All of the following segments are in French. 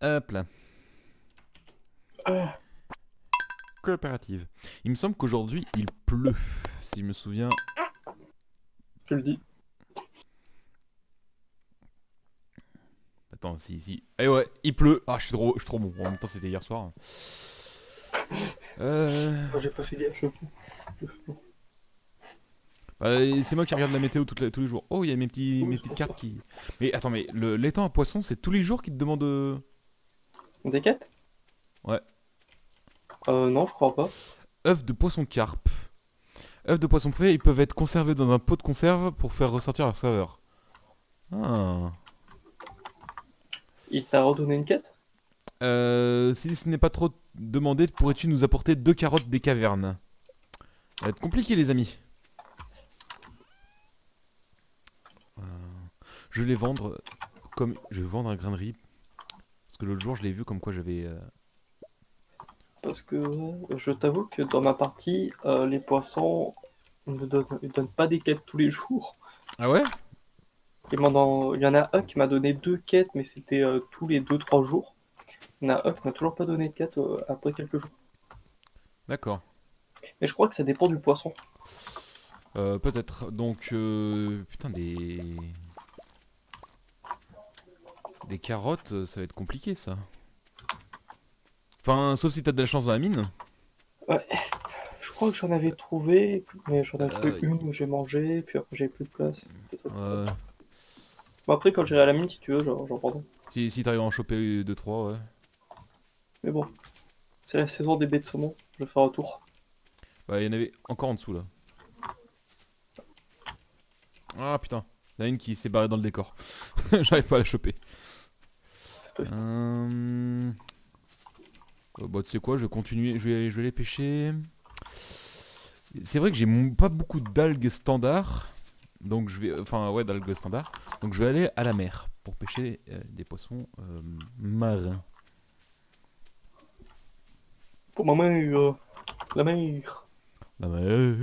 Hop là. Ah, Coopérative. Il me semble qu'aujourd'hui il pleut, si je me souviens. je le dis. Attends, si. Eh ouais, il pleut. Ah, je suis trop bon. En même temps, c'était hier soir. Euh... Moi, j'ai pas fait gaffe, je fous. bah, c'est moi qui regarde la météo tous les jours. Oh, il y a Oui, mes c'est petites pour ça. cartes qui. Mais attends, mais l'étang à poisson, c'est tous les jours qu'ils te demandent. Des quêtes? Ouais. Non, je crois pas. œufs de poisson carpe. œufs de poisson frais, ils peuvent être conservés dans un pot de conserve pour faire ressortir leur saveur. Ah. Il t'a redonné une quête? Si ce n'est pas trop demandé, pourrais-tu nous apporter 2 carottes des cavernes? Ça va être compliqué, les amis. Euh, je vais les vendre comme. Je vais vendre un grain de riz. Parce que l'autre jour, je l'ai vu comme quoi j'avais. Parce que je t'avoue que dans ma partie, les poissons ils donnent pas des quêtes tous les jours. Ah ouais? Il y en a un qui m'a donné deux quêtes, mais c'était tous les deux-trois jours. Il y en a un qui m'a toujours pas donné de quête après quelques jours. D'accord. Mais je crois que ça dépend du poisson. Peut-être. Donc, putain, des carottes, ça va être compliqué ça. Enfin, sauf si t'as de la chance dans la mine. Ouais, je crois que j'en avais trouvé, mais j'en avais trouvé Euh, une où j'ai mangé, puis après j'avais plus de place. euh, Bon, après, quand j'irai à la mine, si tu veux, j'en prendrai. si t'arrives à en choper 2-3, ouais. Mais bon, c'est la saison des baies de saumon, je vais faire un tour. Bah, il y en avait encore en dessous là. Ah putain, il y en a une qui s'est barrée dans le décor. J'arrive pas à la choper. C'est triste. Bah, tu sais quoi, je vais continuer, je vais les pêcher. C'est vrai que j'ai pas beaucoup d'algues standards. Donc je vais. Enfin, ouais, d'algues standards. Donc je vais aller à la mer pour pêcher des poissons marins. Pour ma mère, la mer, La mer,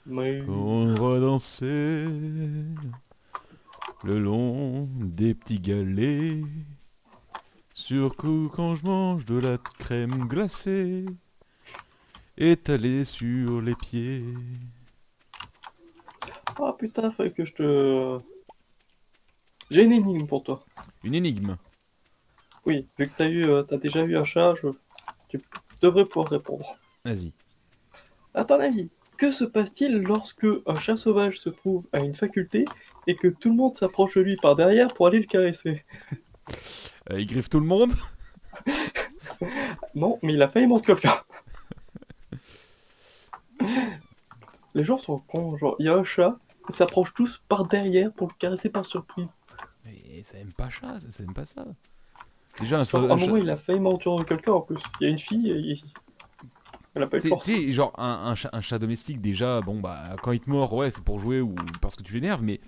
mer. qu'on va danser le long des petits galets. Surtout quand je mange de la crème glacée étalée sur les pieds. Ah putain, fallait que je te... J'ai une énigme pour toi. Une énigme. Oui, vu que t'as déjà eu un chat, tu devrais pouvoir répondre. Vas-y. À ton avis, que se passe-t-il lorsque un chat sauvage se trouve à une faculté et que tout le monde s'approche de lui par derrière pour aller le caresser? Il griffe tout le monde. Non, mais il a failli mordre quelqu'un. Les gens sont cons, genre, il y a un chat, ils s'approchent tous par derrière pour le caresser par surprise. Mais ça aime pas ça aime pas ça. Déjà, un, Genre, à un un chat. moment, il a failli mordre quelqu'un en plus. Il y a une fille, elle a pas eu de Tu force. sais, genre, un chat domestique, déjà, bon, bah, quand il te mord, ouais, c'est pour jouer ou parce que tu l'énerves, mais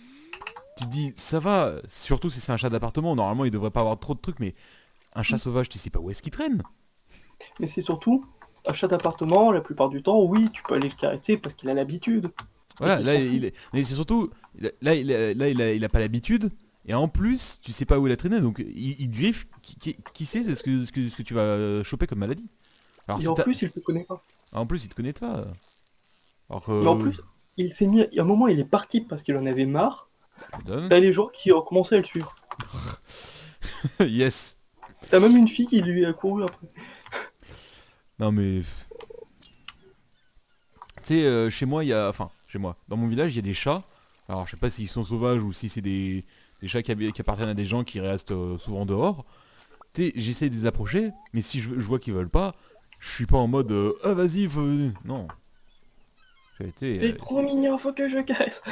tu te dis, ça va, surtout si c'est un chat d'appartement, normalement, il devrait pas avoir trop de trucs, mais un chat sauvage, tu sais pas où est-ce qu'il traîne. Mais c'est surtout, un chat d'appartement, la plupart du temps, oui, tu peux aller le caresser parce qu'il a l'habitude. Et Voilà, qu'il là, s'en fout. mais c'est surtout, il a pas l'habitude, et en plus, tu sais pas où il a traîné, donc il te griffe, qui sait ce que tu vas choper comme maladie. Alors, Et si en t'as. plus, il te connaît pas. En plus, il te connaît pas. Alors Mais en que. plus, il s'est mis. À un moment, il est parti parce qu'il en avait marre. Tu me donnes. T'as les gens qui ont commencé à le suivre. Yes. T'as même une fille qui lui a couru après. Non, mais. Tu sais, chez moi, il y a. Enfin, chez moi, dans mon village, il y a des chats. Alors, je sais pas s'ils sont sauvages ou si c'est des chats qui appartiennent à des gens qui restent souvent dehors. Tu sais, j'essaie de les approcher, mais si je vois qu'ils veulent pas, je suis pas en mode ah vas-y, non. Tu sais, C'est trop mignon, faut que je caresse.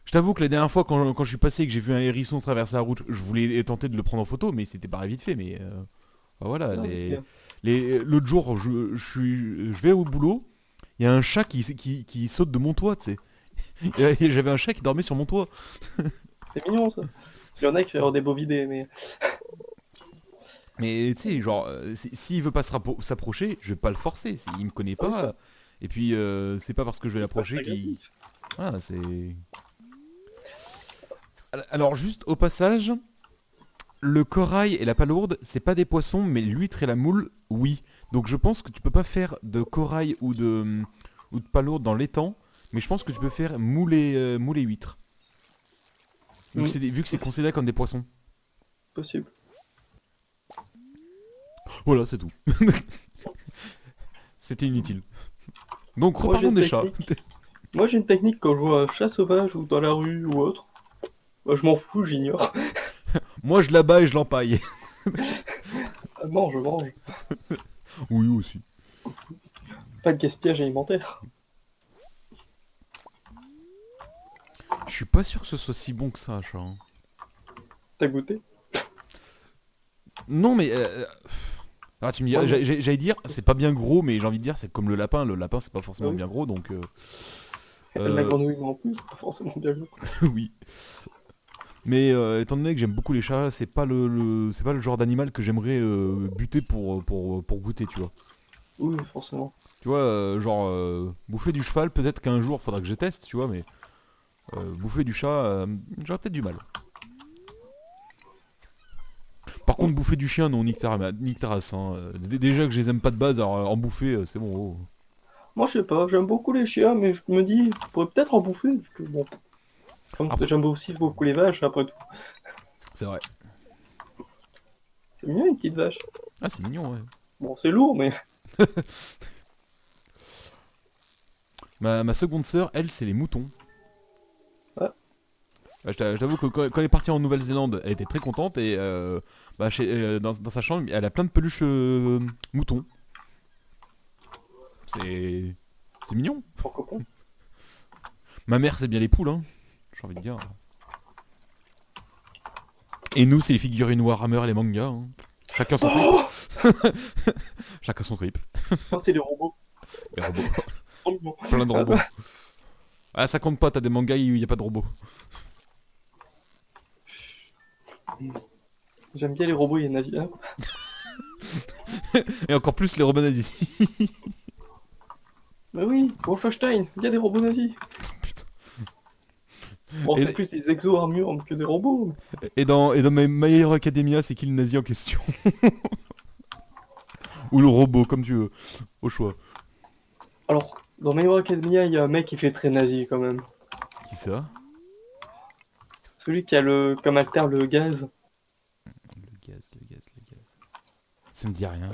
je t'avoue que la dernière fois, quand je suis passé et que j'ai vu un hérisson traverser la route, je voulais tenter de le prendre en photo, mais c'était pas vite fait. Mais bah voilà, Non, mais, l'autre jour, je vais au boulot, il y a un chat qui saute de mon toit, tu sais. Et j'avais un chat qui dormait sur mon toit. c'est mignon ça. Il y en a qui font des beaux vidés, mais. Mais tu sais, genre, s'il veut pas s'approcher, je vais pas le forcer. Il me connaît Ah oui, ça. pas. Et puis, c'est pas parce que je vais Il est pas l'approcher qu'il. agressif. Voilà, c'est. Alors, juste au passage, le corail et la palourde, c'est pas des poissons, mais l'huître et la moule, oui. Donc je pense que tu peux pas faire de corail ou de palourde dans l'étang, mais je pense que tu peux faire moule et huître. Vu que c'est Possible. considéré comme des poissons. Possible. Voilà, c'est tout. C'était inutile. Donc Moi, j'ai reparlons une des chats. technique. Moi, j'ai une technique quand je vois un chat sauvage ou dans la rue ou autre. Bah, je m'en fous, j'ignore. Moi je l'abats et je l'empaille. Ah non, je mange. Oui aussi. Pas de gaspillage alimentaire. Je suis pas sûr que ce soit si bon que ça, chat. Hein. T'as goûté? Non mais... Ah tu me dis, Ouais, mais- j'allais dire, c'est pas bien gros, mais j'ai envie de dire, c'est comme le lapin c'est pas forcément Ah oui. bien gros, donc... La euh, grenouille non plus, c'est pas forcément bien goût. oui. Mais étant donné que j'aime beaucoup les chats, c'est pas le genre d'animal que j'aimerais buter pour goûter, tu vois. Oui, forcément. Tu vois, bouffer du cheval, peut-être qu'un jour faudra que je teste, tu vois, mais bouffer du chat, j'aurais peut-être du mal. Par contre, bouffer du chien, non, nique ta race, hein. Déjà que je les aime pas de base, alors en bouffer, c'est bon. Oh. Moi, je sais pas, j'aime beaucoup les chiens, mais je me dis, je pourrais peut-être en bouffer, vu que bon. Comme Après, j'aime aussi beaucoup les vaches, après tout. c'est vrai. C'est mignon, une petite vache. Ah, c'est mignon, ouais. Bon, c'est lourd, mais. Ma seconde sœur, elle, c'est les moutons. Ouais. Je t'avoue que quand elle est partie en Nouvelle-Zélande, elle était très contente et dans sa chambre, elle a plein de peluches moutons. C'est c'est mignon. Pourquoi pas? Ma mère, c'est bien les poules, hein. J'ai envie de dire. Et nous, c'est les figurines Warhammer et les mangas. Hein. Chacun son trip. Oh, Chacun son trip. non, c'est les robots. Les robots. Oh, non. Plein de Ah, robots. Ah, ça compte pas, t'as des mangas où il n'y a pas de robots. J'aime bien les robots, il y en a bien. Et encore plus les robots nazis. Bah oui, Wolfenstein, il y a des robots nazis. Putain. Bon, Et, c'est plus des exo-armures que des robots. et dans My Hero Academia, c'est qui le nazi en question? Ou le robot, comme tu veux. Au choix. Alors, dans My Hero Academia, il y a un mec qui fait très nazi quand même. Qui ça? Celui qui a le comme alter le gaz. Le gaz. Ça me dit rien.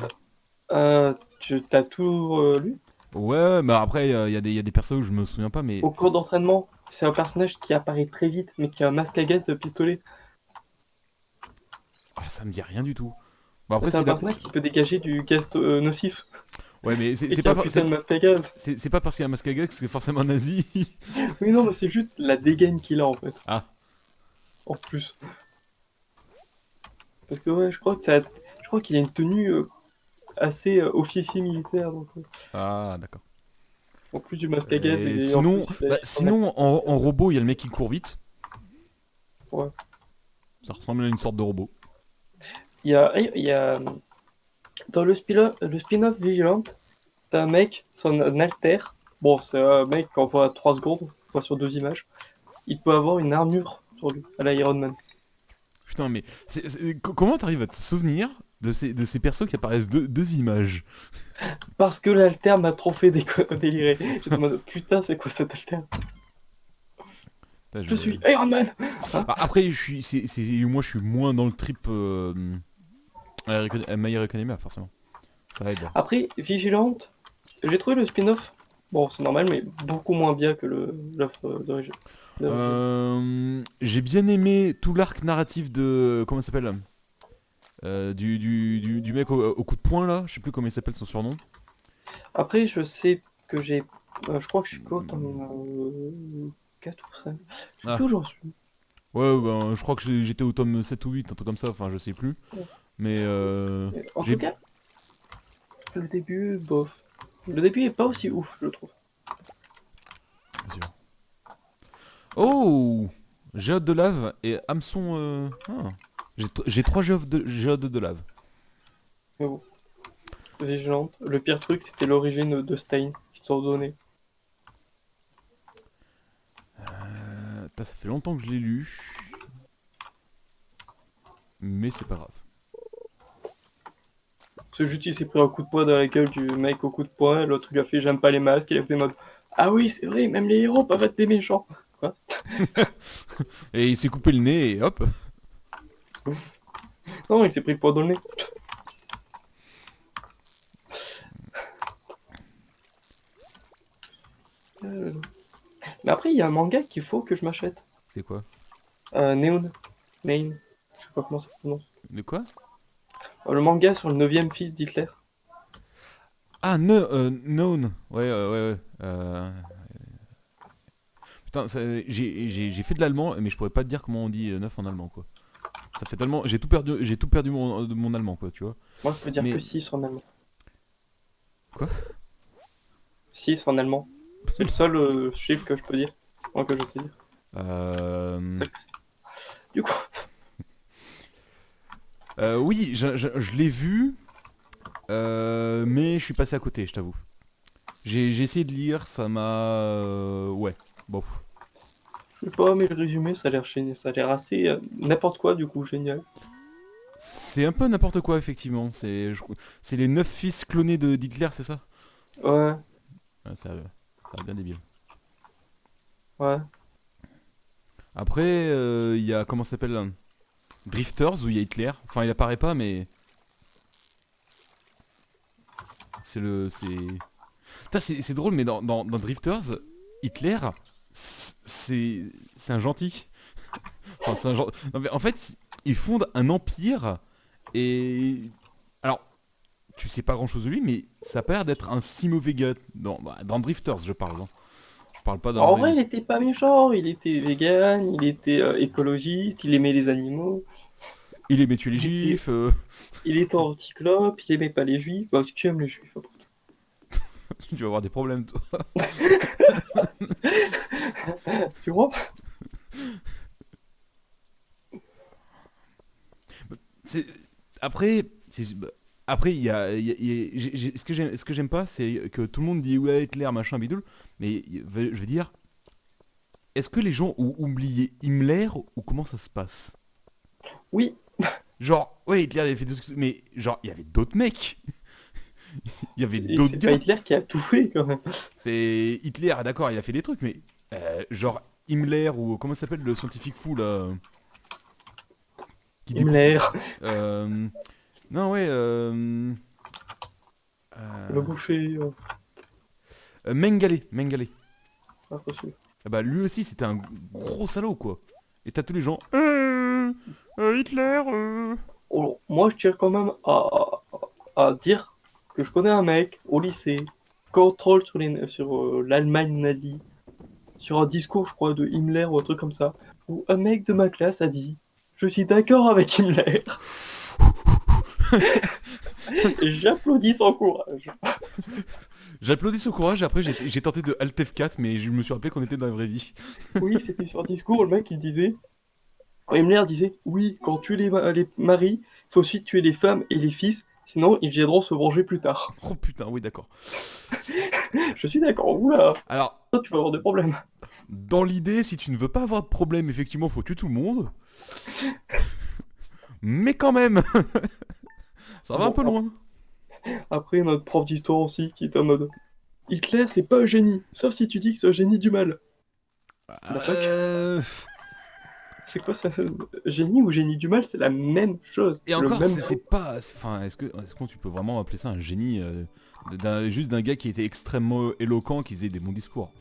Tu t'as tout lu? Ouais, mais après, il y a des persos où je me souviens pas, mais... Au cours d'entraînement, c'est un personnage qui apparaît très vite, mais qui a un masque à gaz de pistolet. Ah, ça me dit rien du tout. Bon, après, C'est un c'est la... personnage qui peut dégager du gaz nocif Ouais, mais c'est et c'est qui a pas, un putain de masque à gaz. c'est pas parce qu'il y a un masque à gag que c'est forcément nazi. Oui, non, mais c'est juste la dégaine qu'il a en fait, Ah, en plus. Parce que ouais, je crois qu'il a une tenue assez officier militaire, donc d'accord. en plus du masque à gaz Et et en sinon, plus il a son sinon en robot, il y a le mec qui court vite. Ouais. Ça ressemble à une sorte de robot. Il y a dans le spin-off Vigilant, t'as un mec, son alter. Bon, c'est un mec qu'on voit à 3 secondes, on voit sur 2 images. Il peut avoir une armure sur lui, à la Iron Man. Putain, mais comment t'arrives à te souvenir de ces persos qui apparaissent deux images? Parce que l'alter m'a trop fait délirer. J'étais en mode putain, c'est quoi cet alter? Là, Je suis Iron Man. Ah, après, moi, je suis moins dans le trip My Hero Academia, forcément. Ça aide. Après, Vigilant, j'ai trouvé le spin-off. Bon, c'est normal, mais beaucoup moins bien que l'œuvre d'origine. J'ai bien aimé tout l'arc narratif de... Comment il s'appelle du mec au coup de poing, là. Je sais plus comment il s'appelle son surnom. Après, je sais que j'ai. Je crois que je suis qu'au tome 4 ou 5. Je sais Ah, plus où j'en suis. ouais, ben, je crois que j'étais au tome 7 ou 8, un truc comme ça, enfin, je sais plus. Mais En j'ai... tout cas, le début, bof. Le début est pas aussi ouf, je trouve. Bien sûr. Oh, géode de lave et hameçon... J'ai 3 géodes de lave. Mais bon, Vigilante. Le pire truc, c'était l'origine de Stein qu'ils ont donné. Ça fait longtemps que je l'ai lu. mais c'est pas grave. C'est juste il s'est pris un coup de poing dans la gueule du mec au coup de poing, l'autre lui a fait j'aime pas les masques, il a fait mode ah oui c'est vrai, même les héros peuvent être des méchants. Quoi? Et il s'est coupé le nez et hop. Non, il s'est pris le poing dans le nez. Euh, Mais après il y a un manga qu'il faut que je m'achète. C'est quoi? Neon. Nein. Je sais pas comment ça se prononce. De quoi? Le manga sur le 9e fils d'Hitler. Ah, Known. Ouais, ouais, ouais. Putain, j'ai fait de l'allemand, mais je pourrais pas te dire comment on dit 9 en allemand, quoi. Ça fait tellement... J'ai tout perdu de mon allemand, quoi, tu vois. Moi je peux dire Mais- que 6 en allemand. Quoi? 6 en allemand. C'est le seul chiffre que je peux dire. Moi que je sais dire. C'est que du coup, Oui, je l'ai vu, mais je suis passé à côté, je t'avoue. J'ai essayé de lire, ça m'a... ouais, bon. je sais pas, mais le résumé ça a l'air génial. Ça a l'air assez n'importe quoi du coup, génial. C'est un peu n'importe quoi, effectivement. C'est les 9 fils clonés d'Hitler, c'est ça? Ouais, Ouais, ça a bien débile. ouais. Après, il y a... Comment ça s'appelle là, Drifters, où il y a Hitler. Enfin, il apparaît pas, mais... Putain, c'est drôle, mais dans Drifters, Hitler, c'est un gentil. Enfin, non, mais en fait, il fonde un empire et... Alors, tu sais pas grand chose de lui, mais ça a pas l'air d'être un si mauvais gars. Dans Drifters, je parle. Hein. Je parle pas dans la En vraie vrai, il vie. était pas méchant, il était vegan, il était écologiste, il aimait les animaux, Il aimait tuer les il était, juifs. il était anti-clope, il aimait pas les juifs. Bah, si tu aimes les juifs, après. Tu vas avoir des problèmes, toi. Tu vois? C'est- Après, après, ce que j'aime pas, c'est que tout le monde dit ouais Hitler machin bidule, mais je veux dire, est-ce que les gens ont oublié Himmler ou comment ça se passe? Oui, Genre, ouais Hitler il avait fait des trucs, mais genre il y avait d'autres mecs, il y avait et d'autres c'est pas gars. Hitler qui a tout fait quand même. C'est Hitler, d'accord, il a fait des trucs, mais genre Himmler ou comment ça s'appelle le scientifique fou là, qui découvre. Himmler, Euh, non ouais. le Euh, boucher, Mengele. impossible. Ah bah lui aussi c'était un gros salaud quoi. Et t'as tous les gens. Hitler. Oh, moi, je tiens quand même à dire que je connais un mec au lycée, contrôle sur l'Allemagne nazie, sur un discours, je crois, de Himmler ou un truc comme ça, où un mec de ma classe a dit je suis d'accord avec Himmler et j'applaudis son courage. J'applaudis ce courage. Après j'ai tenté de Alt F4 mais je me suis rappelé qu'on était dans la vraie vie. Oui, c'était sur un discours, le mec il disait, Himmler disait oui, quand tu les maris, il faut aussi tuer les femmes et les fils, sinon ils viendront se venger plus tard. Oh putain oui d'accord. Je suis d'accord, oula, Alors toi tu vas avoir des problèmes. dans l'idée si tu ne veux pas avoir de problème effectivement faut tuer tout le monde. Mais quand même ça va un Bon, peu loin. après, notre prof d'histoire aussi, qui est en mode Hitler, c'est pas un génie, sauf si tu dis que c'est un génie du mal. The fuck? Euh, C'est quoi ça? Génie ou génie du mal, c'est la même chose. Et C'est le encore, même c'était mot. pas. Enfin, est-ce que tu peux vraiment appeler ça un génie juste d'un gars qui était extrêmement éloquent, qui faisait des bons discours?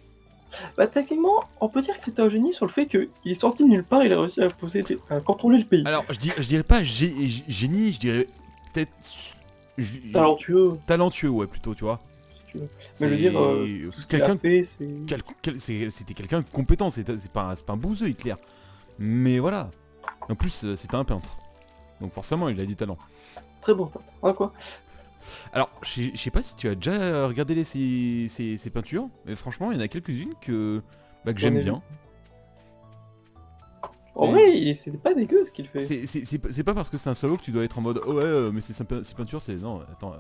Bah, techniquement, on peut dire que c'est un génie sur le fait qu'il est sorti de nulle part, il a réussi à contrôler le pays. Alors, je dirais pas génie, je dirais peut-être. Talentueux, Talentueux, ouais, plutôt, tu vois. si tu veux. Mais je veux dire, tout ce qu'il a Quelqu'un. fait, c'est. C'était quelqu'un de compétent, c'est pas un bouseux, Hitler. Mais voilà. En plus, c'était un peintre. Donc forcément, il a du talent. Très bon. Hein, quoi? Alors, je sais pas si tu as déjà regardé ces peintures, mais franchement, il y en a quelques-unes que J'en j'aime ai vu. bien. En Et vrai, c'était pas dégueu ce qu'il fait. c'est pas parce que c'est un salaud que tu dois être en mode oh ouais, mais ces peintures, c'est. Non, attends,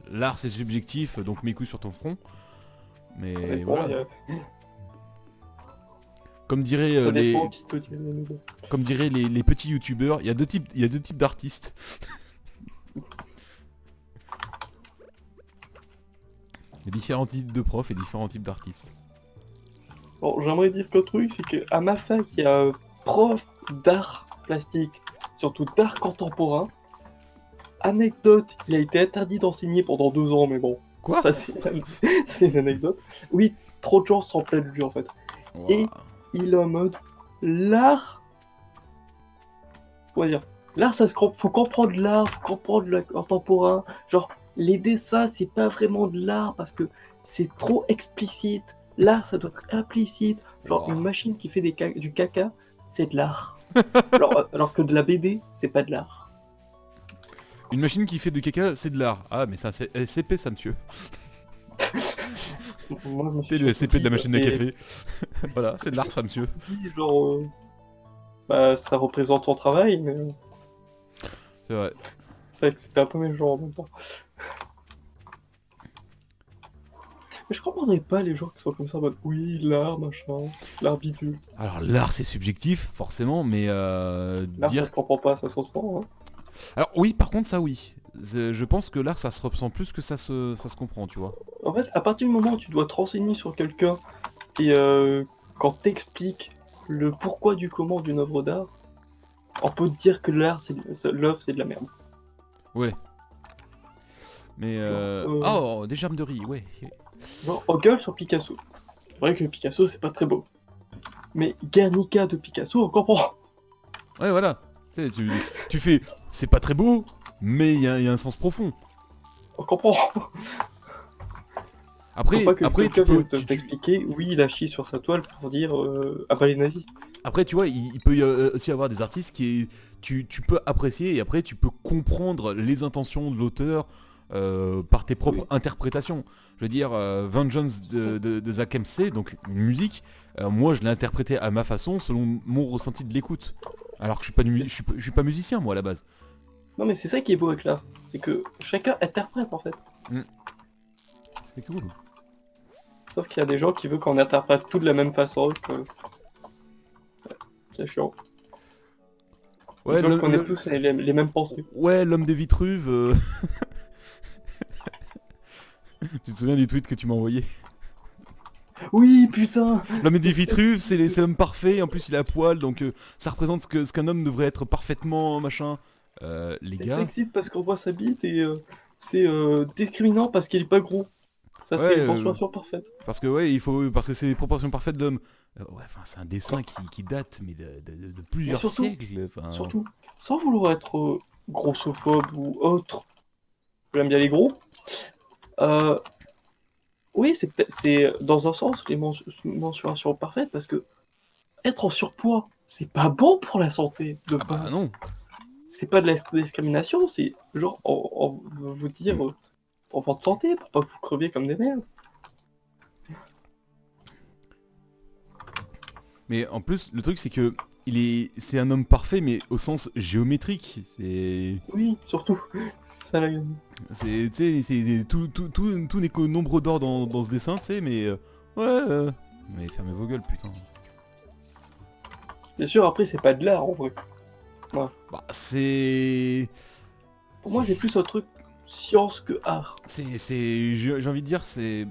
l'art c'est subjectif, donc mets couilles sur ton front. Mais Mais bon, voilà. Comme diraient, Ça dépend qui te dit la nouvelle. comme diraient les petits youtubeurs, il y a deux types d'artistes. Il y a différents types de profs et différents types d'artistes. Bon, j'aimerais dire qu'un truc, c'est qu'à ma fac, il y a un prof d'art plastique, surtout d'art contemporain. Anecdote, il a été interdit d'enseigner pendant 2 ans, mais bon, Quoi? ça c'est une anecdote. Oui, trop de gens s'en plaignent de lui en fait. Et Ouah. il est en mode, l'art, on va dire, l'art ça faut comprendre l'art, faut comprendre le contemporain. Genre, les dessins c'est pas vraiment de l'art parce que c'est trop explicite. L'art ça doit être implicite. Genre, Ouah. une machine qui fait du caca, c'est de l'art. Alors que de la BD, c'est pas de l'art. Une machine qui fait de caca, c'est de l'art. Ah, mais c'est un SCP, ça, monsieur. Moi, je me C'est suis le surtout SCP de la dit, machine à café. Voilà, c'est de l'art, ça, monsieur. genre, bah, ça représente son travail, mais C'est vrai. c'est vrai que c'était un peu méchant en même temps. Mais je comprendrais pas les gens qui sont comme ça en mode oui, l'art, machin, l'art bidule. Alors, l'art, c'est subjectif, forcément, mais L'art, dire... ça se comprend pas, ça se ressent. Hein. Alors, oui, par contre, ça, oui. Je pense que l'art, ça se ressent plus que ça se comprend, tu vois. En fait, à partir du moment où tu dois te renseigner sur quelqu'un et quand t'expliques le pourquoi du comment d'une œuvre d'art, on peut te dire que l'art, l'œuvre, c'est de la merde. Ouais. Mais Oh, des germes de riz, ouais. Genre, on gueule sur Picasso. C'est vrai que Picasso, c'est pas très beau. Mais Guernica de Picasso, on comprend. Ouais, voilà. Tu sais, tu fais... C'est pas très beau, mais il y a un sens profond. On comprend. Après, Faut pas que après tu quelqu'un peux... vienne t'expliquer, oui, il a chié sur sa toile pour dire ah bah les nazis. Après, tu vois, il peut aussi y avoir des artistes tu peux apprécier et après tu peux comprendre les intentions de l'auteur par tes propres Oui. interprétations. Je veux dire, Vengeance de Zach MC, donc une musique, moi je l'ai interprété à ma façon selon mon ressenti de l'écoute. Alors que je suis pas musicien moi à la base. Non mais c'est ça qui est beau avec l'art, c'est que chacun interprète en fait. C'est cool. Sauf qu'il y a des gens qui veulent qu'on interprète tout de la même façon. Ouais, c'est chiant. Ouais, Ils veulent qu'on ait tous les mêmes pensées. ouais, l'homme des Vitruves. Tu te souviens du tweet que tu m'as envoyé? Oui, putain. L'homme des Vitruves, c'est l'homme parfait, en plus il est à poil, donc ça représente ce qu'un homme devrait être parfaitement, machin. Les C'est gars... sexiste parce qu'on voit sa bite et c'est discriminant parce qu'il est pas gros. Ça serait Ouais, une mensuration parfaite. parce que ouais, parce que c'est les proportions parfaites de l'homme. Ouais, enfin, c'est un dessin qui date mais de plusieurs surtout- siècles. Enfin, Surtout, sans vouloir être grossophobe ou autre, j'aime bien les gros. Euh, oui, c'est dans un sens les mensurations parfaites parce que être en surpoids, c'est pas bon pour la santé de ah bah base. non. C'est pas de la discrimination, c'est genre on veut vous dire pour votre santé, pour pas que vous creviez comme des merdes. Mais en plus, le truc c'est que c'est un homme parfait, mais au sens géométrique. Oui, surtout. Ça, la gueule. Tu sais, tout n'est qu'au nombre d'or dans ce dessin, tu sais, mais ouais. Mais fermez vos gueules, putain. Bien sûr, après, c'est pas de l'art en vrai. Bah, c'est... Pour moi, c'est plus un truc science que art. J'ai envie de dire, c'est...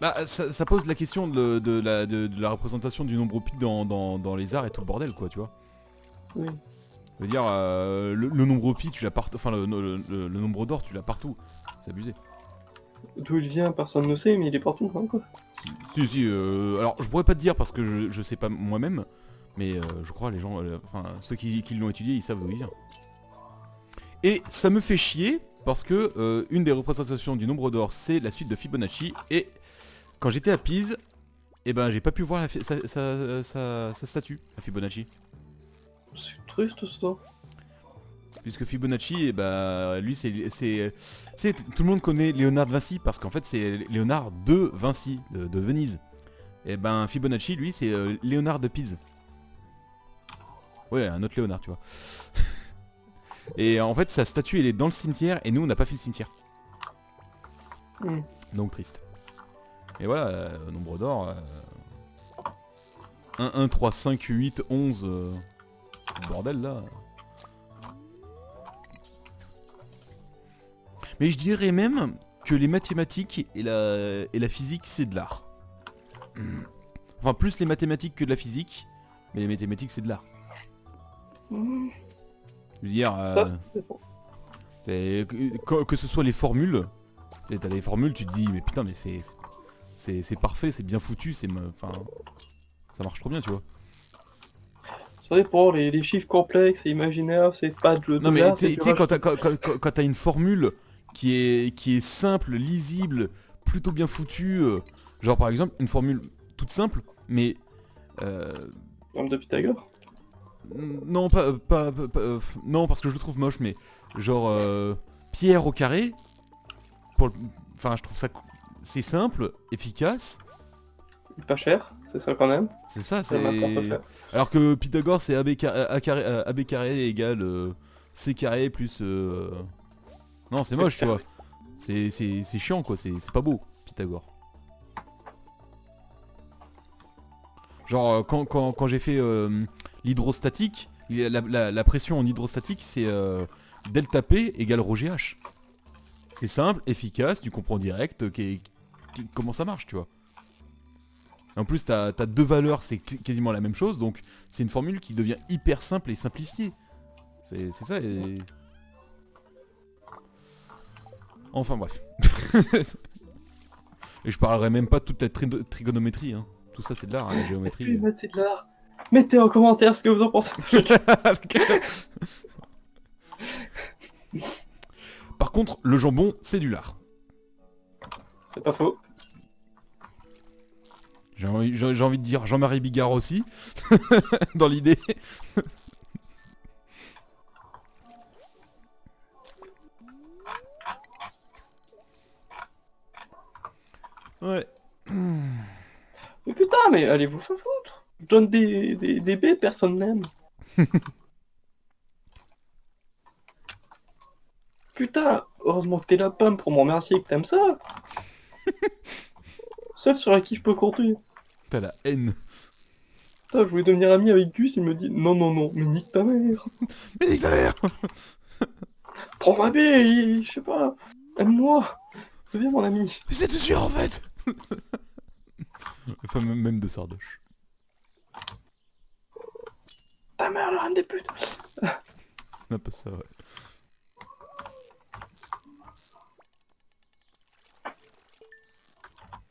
Bah, ça pose la question de la représentation du nombre pi dans les arts et tout le bordel, quoi, tu vois. Oui. Je veux dire, le nombre pi, tu l'as partout... Enfin, le nombre d'or, tu l'as partout. C'est abusé. D'où il vient, personne ne sait, mais il est partout, hein, quoi. Si, alors, je pourrais pas te dire parce que je sais pas moi-même, mais je crois les gens... Enfin, ceux qui l'ont étudié, ils savent d'où il vient. Et ça me fait chier, parce que une des représentations du nombre d'or, c'est la suite de Fibonacci, et... Quand j'étais à Pise, eh ben j'ai pas pu voir sa statue, à Fibonacci. C'est triste ça. Puisque Fibonacci, eh ben, lui c'est... Tu sais, tout le monde connaît Léonard de Vinci, parce qu'en fait c'est Léonard de Vinci, de Venise. Et ben Fibonacci, lui, c'est Léonard de Pise. Ouais, un autre Léonard, tu vois. Et en fait, sa statue, elle est dans le cimetière, et nous, on n'a pas fait le cimetière. Donc triste. Et voilà, nombre d'or... 1, 1, 3, 5, 8, 11... bordel là. Mais je dirais même que les mathématiques et la physique, c'est de l'art. Enfin, plus les mathématiques que de la physique, mais les mathématiques, c'est de l'art. Mmh, Je veux dire, ça, c'est bon. que ce soit les formules, tu sais, t'as des formules, tu te dis, mais putain, mais c'est parfait, c'est bien foutu, enfin, ça marche trop bien, tu vois. Ça dépend, les chiffres complexes et imaginaires, c'est pas de Non, mais l'art, tu c'est sais, du quand rachat. quand t'as une formule qui est simple, lisible, plutôt bien foutue, genre par exemple, une formule toute simple, mais Comme de Pythagore. non, non, parce que je le trouve moche, mais genre pierre au carré, enfin, je trouve ça, c'est simple, efficace, Pas cher, c'est ça qu'on aime. c'est ça, Ça m'importe c'est... faire. Alors que Pythagore, c'est AB carré égale C carré plus... Non, c'est moche, tu vois. C'est chiant, quoi, c'est pas beau, Pythagore. Genre, quand j'ai fait l'hydrostatique, la pression en hydrostatique, c'est delta P égale rho GH. C'est simple, efficace, tu comprends direct comment ça marche, tu vois. En plus, t'as deux valeurs, c'est quasiment la même chose, donc c'est une formule qui devient hyper simple et simplifiée. C'est ça, et... Enfin bref. Et je parlerai même pas de toute la trigonométrie, hein. Tout ça, c'est de l'art, hein, la Et puis, géométrie. maths, c'est de l'art. Mettez en commentaire ce que vous en pensez. Par contre, le jambon, c'est du lard. C'est pas faux. J'ai envie de dire Jean-Marie Bigard aussi, dans l'idée. Ouais. Mais putain, mais allez vous faire foutre. Je donne des baies, personne n'aime. Putain, heureusement que t'es la pomme pour m'en remercier et que t'aimes ça. Seul sur qui je peux compter. T'as la haine. Putain, je voulais devenir ami avec Gus, il me dit non, non, non, mais nique ta mère. Mais nique ta mère. Prends ma baie, je sais pas. Aime-moi. Deviens mon ami. Mais c'est sûr en fait. Le fameux même de Sardoche. Ta mère, la reine des putes. Un peu ça, ouais.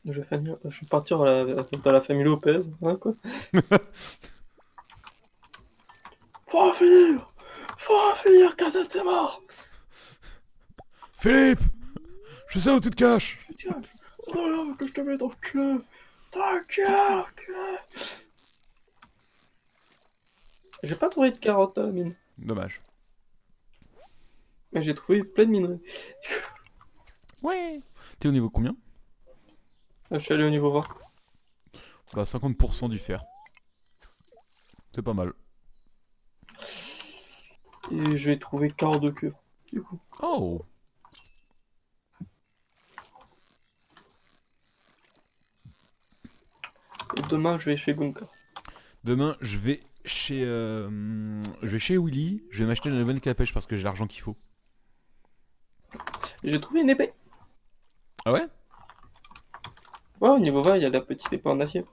Je vais partir dans la famille Lopez, hein, quoi. Faut en finir. Faut en finir, quand c'est mort. Philippe, je sais où tu te caches. Putain, c'est pas grave que je te mets dans le cul. T'inquiète. J'ai pas trouvé de carottes à la mine, Dommage. mais j'ai trouvé plein de minerais. Ouais. T'es au niveau combien? Je suis allé au niveau 20. Bah 50% du fer. C'est pas mal. Et j'ai trouvé 42 queues, du coup. Oh. Et demain, je vais chez Gunka. Demain, je vais chez Willy. Je vais m'acheter une nouvelle canne à pêche parce que j'ai l'argent qu'il faut. Et j'ai trouvé une épée. Ah ouais? Ouais, au niveau 20, il y a la petite épée en acier.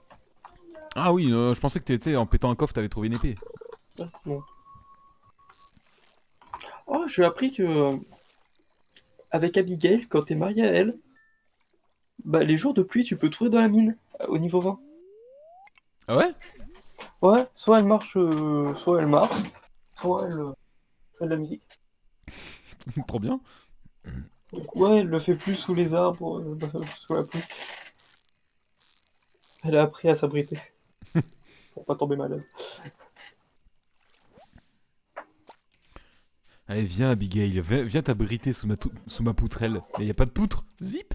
Ah oui, je pensais que t'étais en pétant un coffre, t'avais trouvé une épée. Ouais, non. Oh, j'ai appris que avec Abigail, quand t'es marié à elle, bah les jours de pluie, tu peux trouver dans la mine, au niveau 20. Ah ouais? Ouais, soit elle marche, soit elle marche, soit elle fait de la musique. Trop bien. Donc ouais, elle le fait plus sous les arbres, sous la pluie. Elle a appris à s'abriter, pour pas tomber malade. Allez, viens Abigail, viens t'abriter sous ma poutrelle. Mais y a pas de poutre? Zip.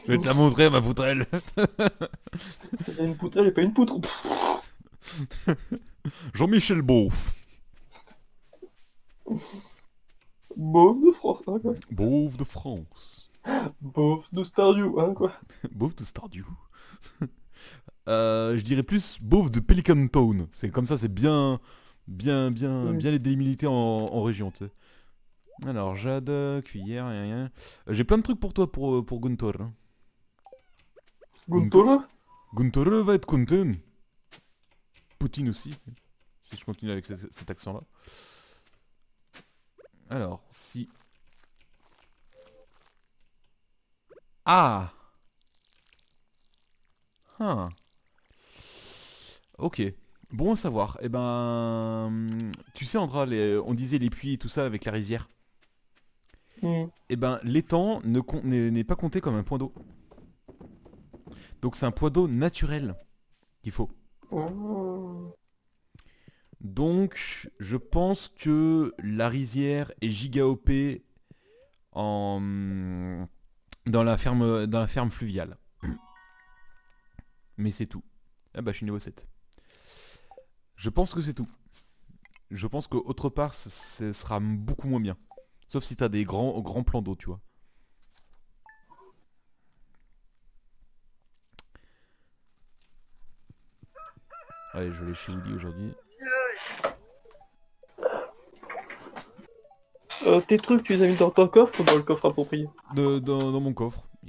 Je vais te la montrer ma poutrelle. Il y a une poutrelle et pas une poutre. Jean-Michel Beauf. Beauf de France, hein, quoi. Beauf de France. Beauf de Stardew, hein, quoi. Beauf de Stardew. Je dirais plus beauf de Pelican Town. C'est comme ça, c'est bien délimité en région, tu sais. Alors, jade, cuillère, rien. J'ai plein de trucs pour toi, pour Guntor. Hein. Guntur? Guntor va être content. Poutine aussi, si je continue avec cet accent-là. Alors, si... Ah Hein. Ok. Bon à savoir. Eh ben... Tu sais, Andra, on disait les puits et tout ça avec la rizière. Hmm. Eh ben, l'étang n'est pas compté comme un point d'eau. Donc c'est un point d'eau naturel qu'il faut. Oh. Donc, je pense que la rizière est giga OP en... dans la ferme fluviale. Mais c'est tout. Ah bah, je suis niveau 7. Je pense que c'est tout. Je pense qu'autre part, ce sera beaucoup moins bien. Sauf si t'as des grands plans d'eau, tu vois. Allez, je vais chez Willy aujourd'hui. Tes trucs, tu les as mis dans ton coffre ou dans le coffre approprié? Dans mon coffre. Il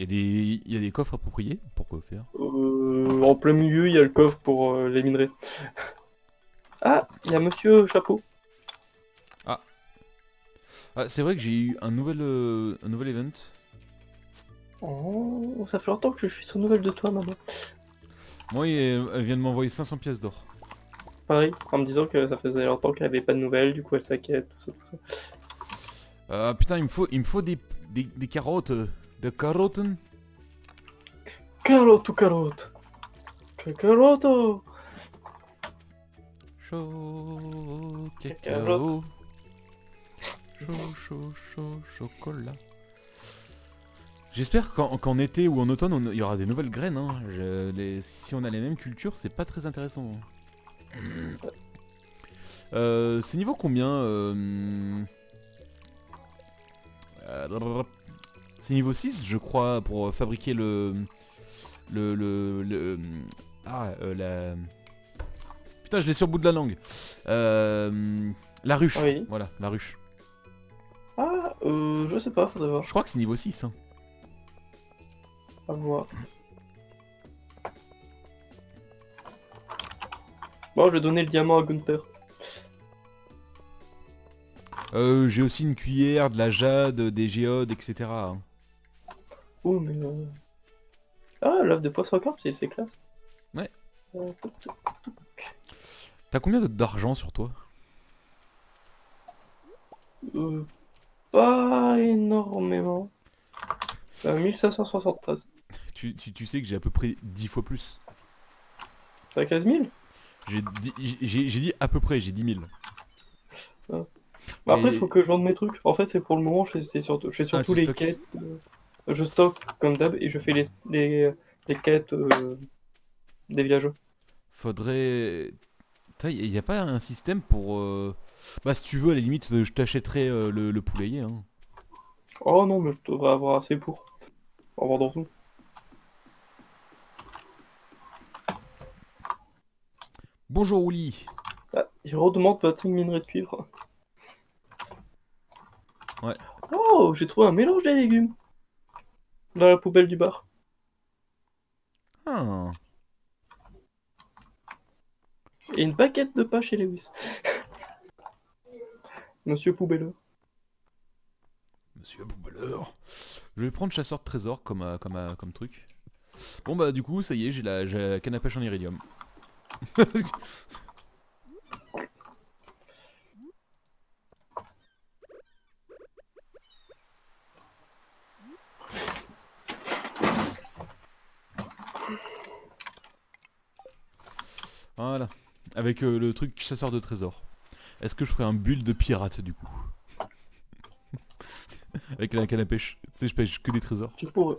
y a des coffres appropriés. Pourquoi faire? En plein milieu, il y a le coffre pour les minerais. Ah, il y a Monsieur Chapeau. Ah, c'est vrai que j'ai eu un nouvel event. Oh, ça fait longtemps que je suis sans nouvelles de toi, maman. Moi, elle vient de m'envoyer 500 pièces d'or. Pareil, en me disant que ça faisait longtemps qu'elle avait pas de nouvelles, du coup elle s'inquiète, tout ça, tout ça. Putain, il me faut des carottes. Des carottes. Carotte ou carotte? Carotte! Chaud, Carotte. cacao. Chaud, chocolat. J'espère qu'en été ou en automne, il y aura des nouvelles graines. Hein. Si on a les mêmes cultures, c'est pas très intéressant. C'est niveau combien C'est niveau 6, je crois, pour fabriquer la... Putain, je l'ai sur le bout de la langue. La ruche. Oui. Voilà, la ruche. Ah, je sais pas, faudrait voir. Je crois que c'est niveau 6. Hein. À voir. Bon, je vais donner le diamant à Gunther. J'ai aussi une cuillère, de la jade, des géodes, etc. hein. Oh, mais ah, l'œuf de poisson carpe, c'est classe. Ouais. Toc, toc, toc. T'as combien d'argent sur toi? Pas énormément. 1573. Tu sais que j'ai à peu près 10 fois plus. T'as 15 000? J'ai dit à peu près, j'ai 10 000. Bah après, Et- il faut que je vende mes trucs. En fait, c'est pour le moment, je fais surtout tu les stockes. quêtes. Je stocke comme d'hab et je fais les quêtes des villageois. Faudrait... Il n'y a pas un système pour... Bah si tu veux, à la limite, je t'achèterai le poulailler. Hein. Oh non, mais je devrais avoir assez pour en vendant tout. Bonjour Ouli. Ah, il redemande 25 minerais de cuivre. Ouais. Oh, j'ai trouvé un mélange des légumes dans la poubelle du bar. Ah. Et une baguette de pain chez Lewis. Monsieur Poubelleux. Monsieur Boubeleur. Je vais prendre chasseur de trésors comme truc. Bon bah du coup, ça y est, j'ai la canne à pêche en iridium. Voilà. Avec le truc chasseur de trésors. Est-ce que je ferai un build de pirate du coup? Avec la canne à pêche. Tu sais, je pêche que des trésors. Tu pourrais.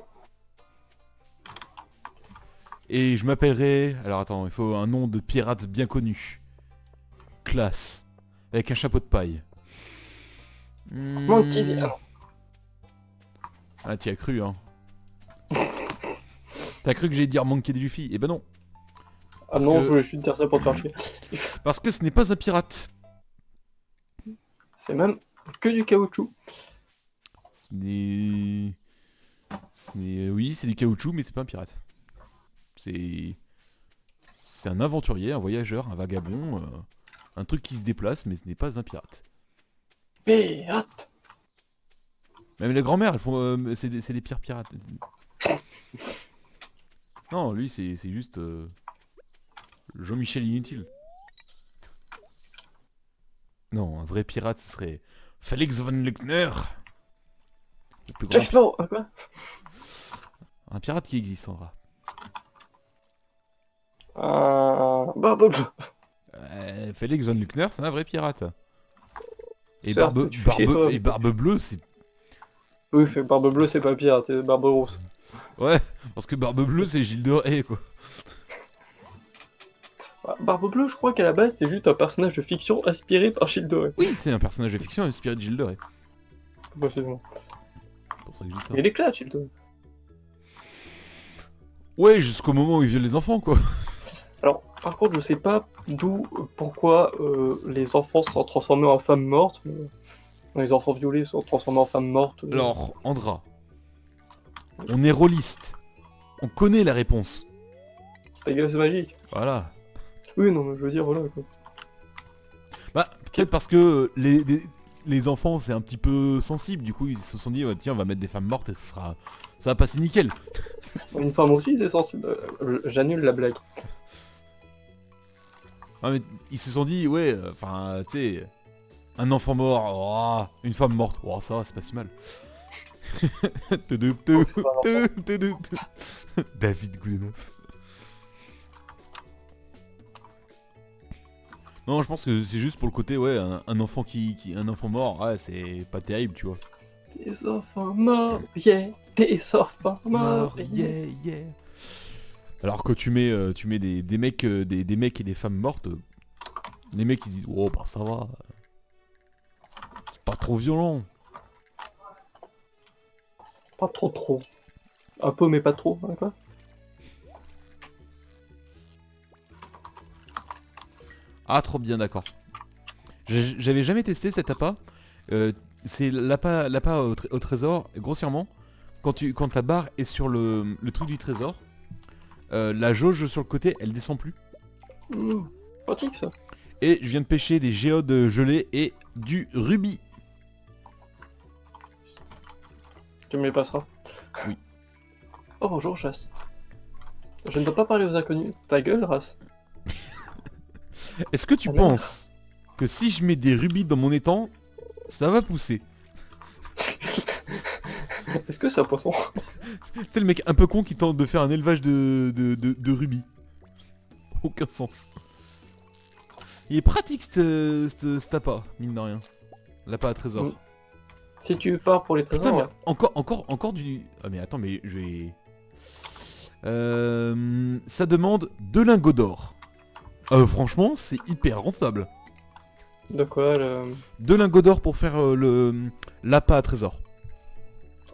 Et je m'appellerai... Alors attends, il faut un nom de pirate bien connu. Classe. Avec un chapeau de paille. Monkey D. Ah non. Ah, t'y as cru, hein. T'as cru que j'allais dire Monkey D. Luffy? Eh ben non. Ah Parce non, que- je voulais juste dire ça pour te faire chier. Parce que ce n'est pas un pirate. C'est même que du caoutchouc. Ce n'est... Oui, c'est du caoutchouc, mais c'est pas un pirate. C'est... C'est un aventurier, un voyageur, un vagabond, un truc qui se déplace, mais ce n'est pas un pirate. Pirate. Même les grand-mères, elles font... c'est des pires pirates. Non, lui, c'est juste... Jean-Michel Inutile. Non, un vrai pirate, ce serait... Felix von Luckner. Le plus grand... Jack Sparrow. Ah, quoi? Un pirate qui existe en vrai. Barbe Bleue. Felix von Luckner, c'est un vrai pirate. Et Certes, Barbe, tu fais chier, toi. Barbe Bleue, c'est... Oui, fait Barbe Bleue, c'est pas pirate, c'est Barbe Rousse. Ouais, parce que Barbe Bleue, c'est Gilles de Rais, quoi. Ah, Barbe Bleue, je crois qu'à la base, c'est juste un personnage de fiction inspiré par Gilles de Rais. Oui, c'est un personnage de fiction inspiré de Gilles de Rais. Possiblement. C'est pour ça que je dis ça. Il éclate, Gilles de Rais. Ouais, jusqu'au moment où il viole les enfants, quoi. Alors, par contre, je sais pas pourquoi les enfants sont transformés en femmes mortes. Mais les enfants violés sont transformés en femmes mortes. Alors, Andra, on est rôliste. On connaît la réponse. Ta gueule, c'est magique. Voilà. Oui, non, mais je veux dire, voilà quoi. Bah, peut-être parce que les enfants, c'est un petit peu sensible. Du coup, ils se sont dit, ouais, tiens, on va mettre des femmes mortes et ça va passer nickel. Une femme aussi, c'est sensible. J'annule la blague. Ah, mais ils se sont dit, ouais, enfin, tu sais, un enfant mort, oh, une femme morte, oh, ça va, c'est pas si mal. David Goodenough. Non, je pense que c'est juste pour le côté, ouais, un enfant un enfant mort, ouais, c'est pas terrible, tu vois. Des enfants morts, yeah. Des enfants morts, yeah, yeah. Alors que tu mets des mecs, des mecs et des femmes mortes, les mecs ils disent, oh bah ça va, c'est pas trop violent. Pas trop. Un peu, mais pas trop, hein, quoi. Ah, trop bien, d'accord. J'avais jamais testé cet appât. C'est l'appât au trésor, grossièrement. Quand ta barre est sur le truc du trésor, la jauge sur le côté, elle descend plus. Pratique ça. Et je viens de pêcher des géodes gelées et du rubis. Tu me les passeras. Oui. Oh bonjour, chasse. Je ne dois pas parler aux inconnus. Ta gueule, race. Est-ce que tu Alors penses que si je mets des rubis dans mon étang, ça va pousser? Est-ce que c'est un poisson? C'est le mec un peu con qui tente de faire un élevage de rubis. Aucun sens. Il est pratique cet appât, mine de rien. L'appât à trésor. Mm. Si tu pars pour les Putain, trésors, mais ouais. encore du... Ah mais attends, mais je vais... Ça demande 2 lingots d'or. Franchement, c'est hyper rentable. De quoi le... 2 lingots d'or pour faire l'appât à trésor.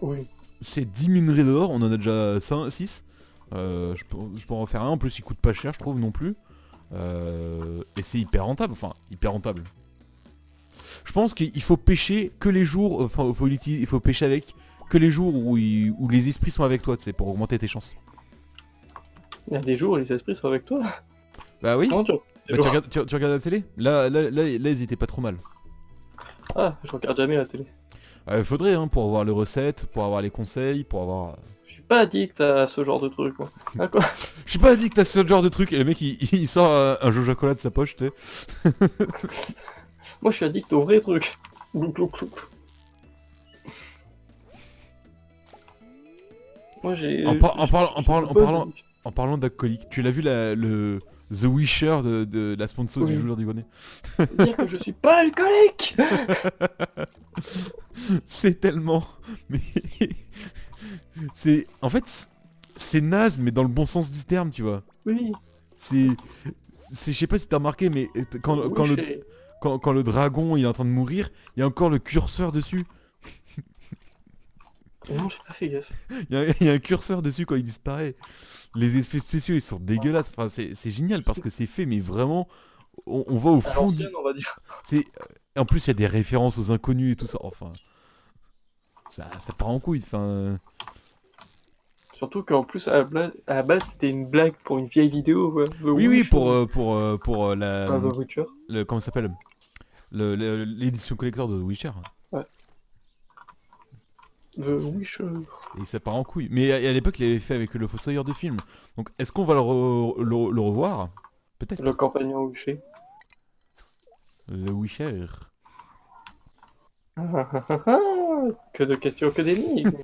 Oui. C'est 10 minerais d'or, on en a déjà 6. Je peux en faire un, en plus il coûte pas cher, je trouve, non plus. Et c'est hyper rentable, enfin, hyper rentable. Je pense qu'il faut pêcher que les jours, enfin, il faut pêcher avec que les jours où les esprits sont avec toi, tu sais, pour augmenter tes chances. Il y a des jours où les esprits sont avec toi. Bah oui. Comment tu... Bah, tu regardes la télé là, ils étaient pas trop mal. Ah, je regarde jamais la télé. Faudrait, hein, pour avoir les recettes, pour avoir les conseils, pour avoir... Je suis pas addict à ce genre de truc, moi. Ah, quoi. Je suis pas addict à ce genre de truc, et le mec il sort un Joja Cola de sa poche, tu sais. Moi, je suis addict aux vrais trucs. Glouc, glouc, glouc. Moi, j'ai... En parlant d'alcoolique, tu l'as vu le The Wisher de la sponsor Oui. du joueur du grenier? dire que je suis pas alcoolique. C'est tellement... Mais... c'est... En fait, c'est naze, mais dans le bon sens du terme, tu vois. Oui. C'est... Je sais pas si t'as remarqué, mais Oui, quand le dragon il est en train de mourir, il y a encore le curseur dessus. Non, j'ai pas fait gaffe. Il y a un curseur dessus quand il disparaît. Les effets spéciaux, ils sont dégueulasses. Enfin, c'est génial parce que c'est fait, mais vraiment, on va au À fond du. l'ancienne, on va dire. C'est... En plus, il y a des références aux inconnus et tout ça. Enfin, ça part en couille. Enfin, Surtout qu'en plus, à la base, c'était une blague pour une vieille vidéo, ouais. The oui, oui, Wish, pour la. The Witcher. Comment ça s'appelle l'édition collector de The Witcher. Ouais. The C'est- Wish. Et ça part en couille. Mais à l'époque, il avait fait avec le Fossoyeur de film. Donc, est-ce qu'on va le revoir? Le Peut-être. compagnon Wisher. Le Witcher. Que de questions, que d'énigmes.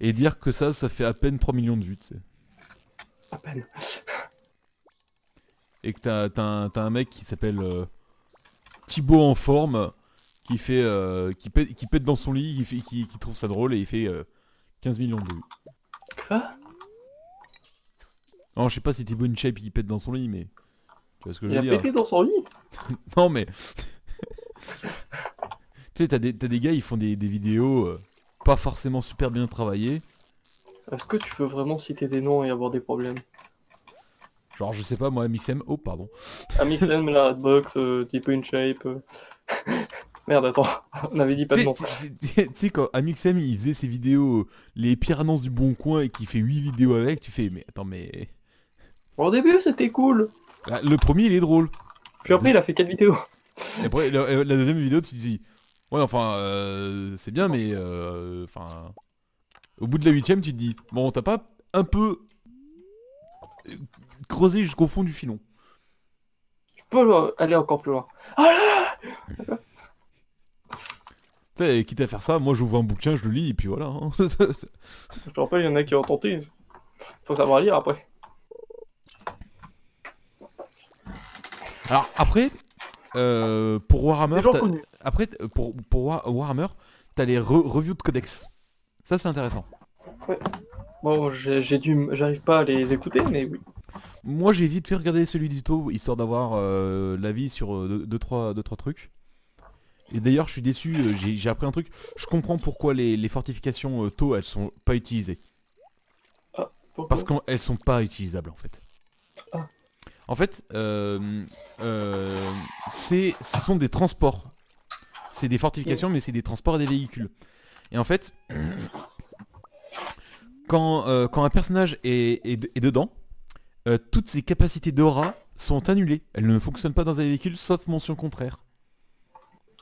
Et dire que ça fait à peine 3 millions de vues, tu sais. À peine. Et que t'as un mec qui s'appelle Thibaut en forme, qui pète dans son lit, qui trouve ça drôle et il fait 15 millions de vues. Quoi? Non, je sais pas si Thibaut InShape il pète dans son lit, mais tu vois ce que je Il veux a dire. pété dans son lit? Non, mais tu sais, t'as des gars, ils font des vidéos pas forcément super bien travaillées. Est-ce que tu veux vraiment citer des noms et avoir des problèmes? Genre, je sais pas, moi, MXM. Oh, pardon. Amixem, la Redbox, Type InShape. Merde, attends, on avait dit pas de nom. Tu sais, quand Amixem il faisait ses vidéos, les pires annonces du bon coin, et qu'il fait 8 vidéos avec, tu fais, mais attends, mais. Bon, au début, c'était cool. Ah, le premier, il est drôle. Puis après, il a fait 4 vidéos. Et après, la deuxième vidéo, tu te dis, ouais, enfin, c'est bien, mais. Enfin. Au bout de la huitième, tu te dis, bon, t'as pas un peu creusé jusqu'au fond du filon. Tu peux aller encore plus loin. Ah là! Tu sais, quitte à faire ça, moi j'ouvre un bouquin, je le lis, et puis voilà. Hein. Je te rappelle, il y en a qui ont tenté. Faut savoir lire après. Alors, après, pour Warhammer, Des gens connus. après, pour Warhammer, t'as les reviews de codex. Ça, c'est intéressant. Bon, j'arrive pas à les écouter, mais oui. Moi, j'ai vite fait regarder celui d'Ito, histoire d'avoir l'avis sur 2-3 trucs. Et d'ailleurs, je suis déçu, j'ai appris un truc. Je comprends pourquoi les fortifications Tau, elles sont pas utilisées. Pourquoi? Parce qu'elles sont pas utilisables, en fait. Ah. En fait, ce sont des transports. C'est des fortifications, mais c'est des transports et des véhicules. Et en fait, quand un personnage est dedans, toutes ses capacités d'aura sont annulées. Elles ne fonctionnent pas dans un véhicule, sauf mention contraire.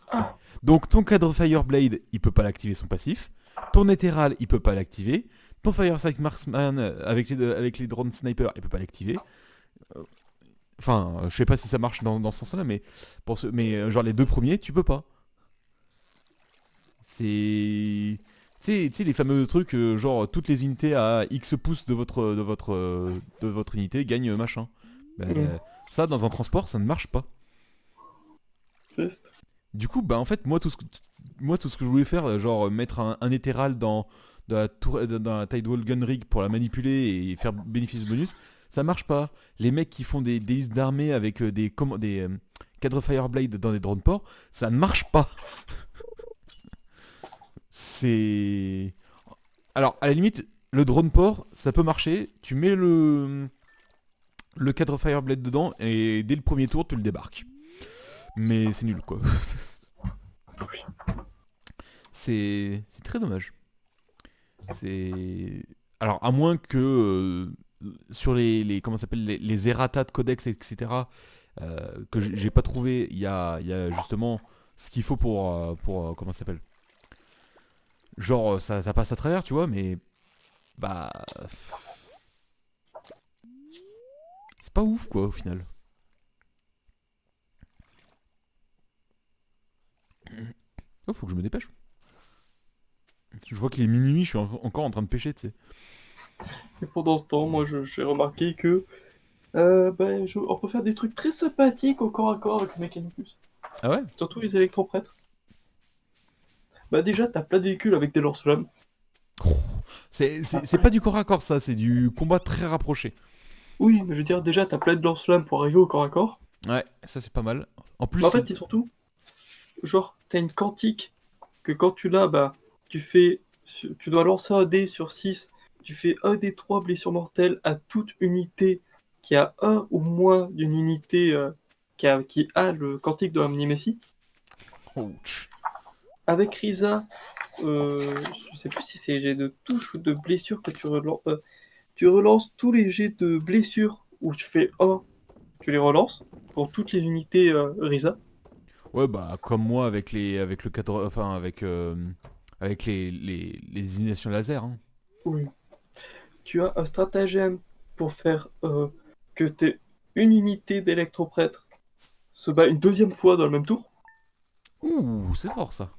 Ah. Donc ton cadre Fireblade, il peut pas l'activer son passif. Ton Ethereal, il peut pas l'activer. Ton Firesight Marksman avec les drones sniper, il peut pas l'activer. Enfin, je sais pas si ça marche dans ce sens-là, mais genre les deux premiers, tu peux pas. C'est, tu sais les fameux trucs genre toutes les unités à X pouces de votre unité gagnent machin. Ça dans un transport, ça ne marche pas. Triste. Du coup, bah en fait, moi tout ce que je voulais faire, genre mettre un Ethereal dans la Tidewall Gun Rig pour la manipuler et faire bénéfice de bonus, ça marche pas. Les mecs qui font des listes d'armées avec des cadres Fireblade dans des drone ports, ça ne marche pas. C'est... Alors, à la limite, le drone port, ça peut marcher. Tu mets le cadre Fireblade dedans et dès le premier tour, tu le débarques. Mais c'est nul, quoi. C'est très dommage. C'est... Alors, à moins que sur comment ça s'appelle, les errata de codex, etc., que j'ai pas trouvé, il y a justement ce qu'il faut pour comment ça s'appelle, genre ça passe à travers, tu vois, mais bah c'est pas ouf, quoi, au final. Oh, faut que je me dépêche. Je vois qu'il est minuit, je suis encore en train de pêcher, tu sais. Et pendant ce temps, moi, j'ai remarqué que on peut faire des trucs très sympathiques au corps à corps avec le Mechanicus. Ah ouais? Surtout les électroprêtres. Bah déjà, t'as plein de véhicules avec des lance-flammes. C'est pas du corps à corps, ça, c'est du combat très rapproché. Oui, mais je veux dire, déjà, t'as plein de lance-flammes pour arriver au corps à corps. Ouais, ça c'est pas mal. En plus, Mais en fait, c'est surtout, genre, t'as une quantique que quand tu l'as, bah, tu dois lancer un dé sur 6, tu fais un des 3 blessures mortelles à toute unité qui a un ou moins d'une unité qui a le quantique de la Mini-Messi. Ouch. Avec Risa, je sais plus si c'est les jets de touche ou de blessure que tu relances tous les jets de blessure où tu fais 1, tu les relances pour toutes les unités Risa. Ouais, bah, comme moi avec le 14, enfin, avec les désignations laser, hein. Oui. Tu as un stratagème pour faire que une unité d'électroprêtre se bat une deuxième fois dans le même tour. Ouh, c'est fort ça.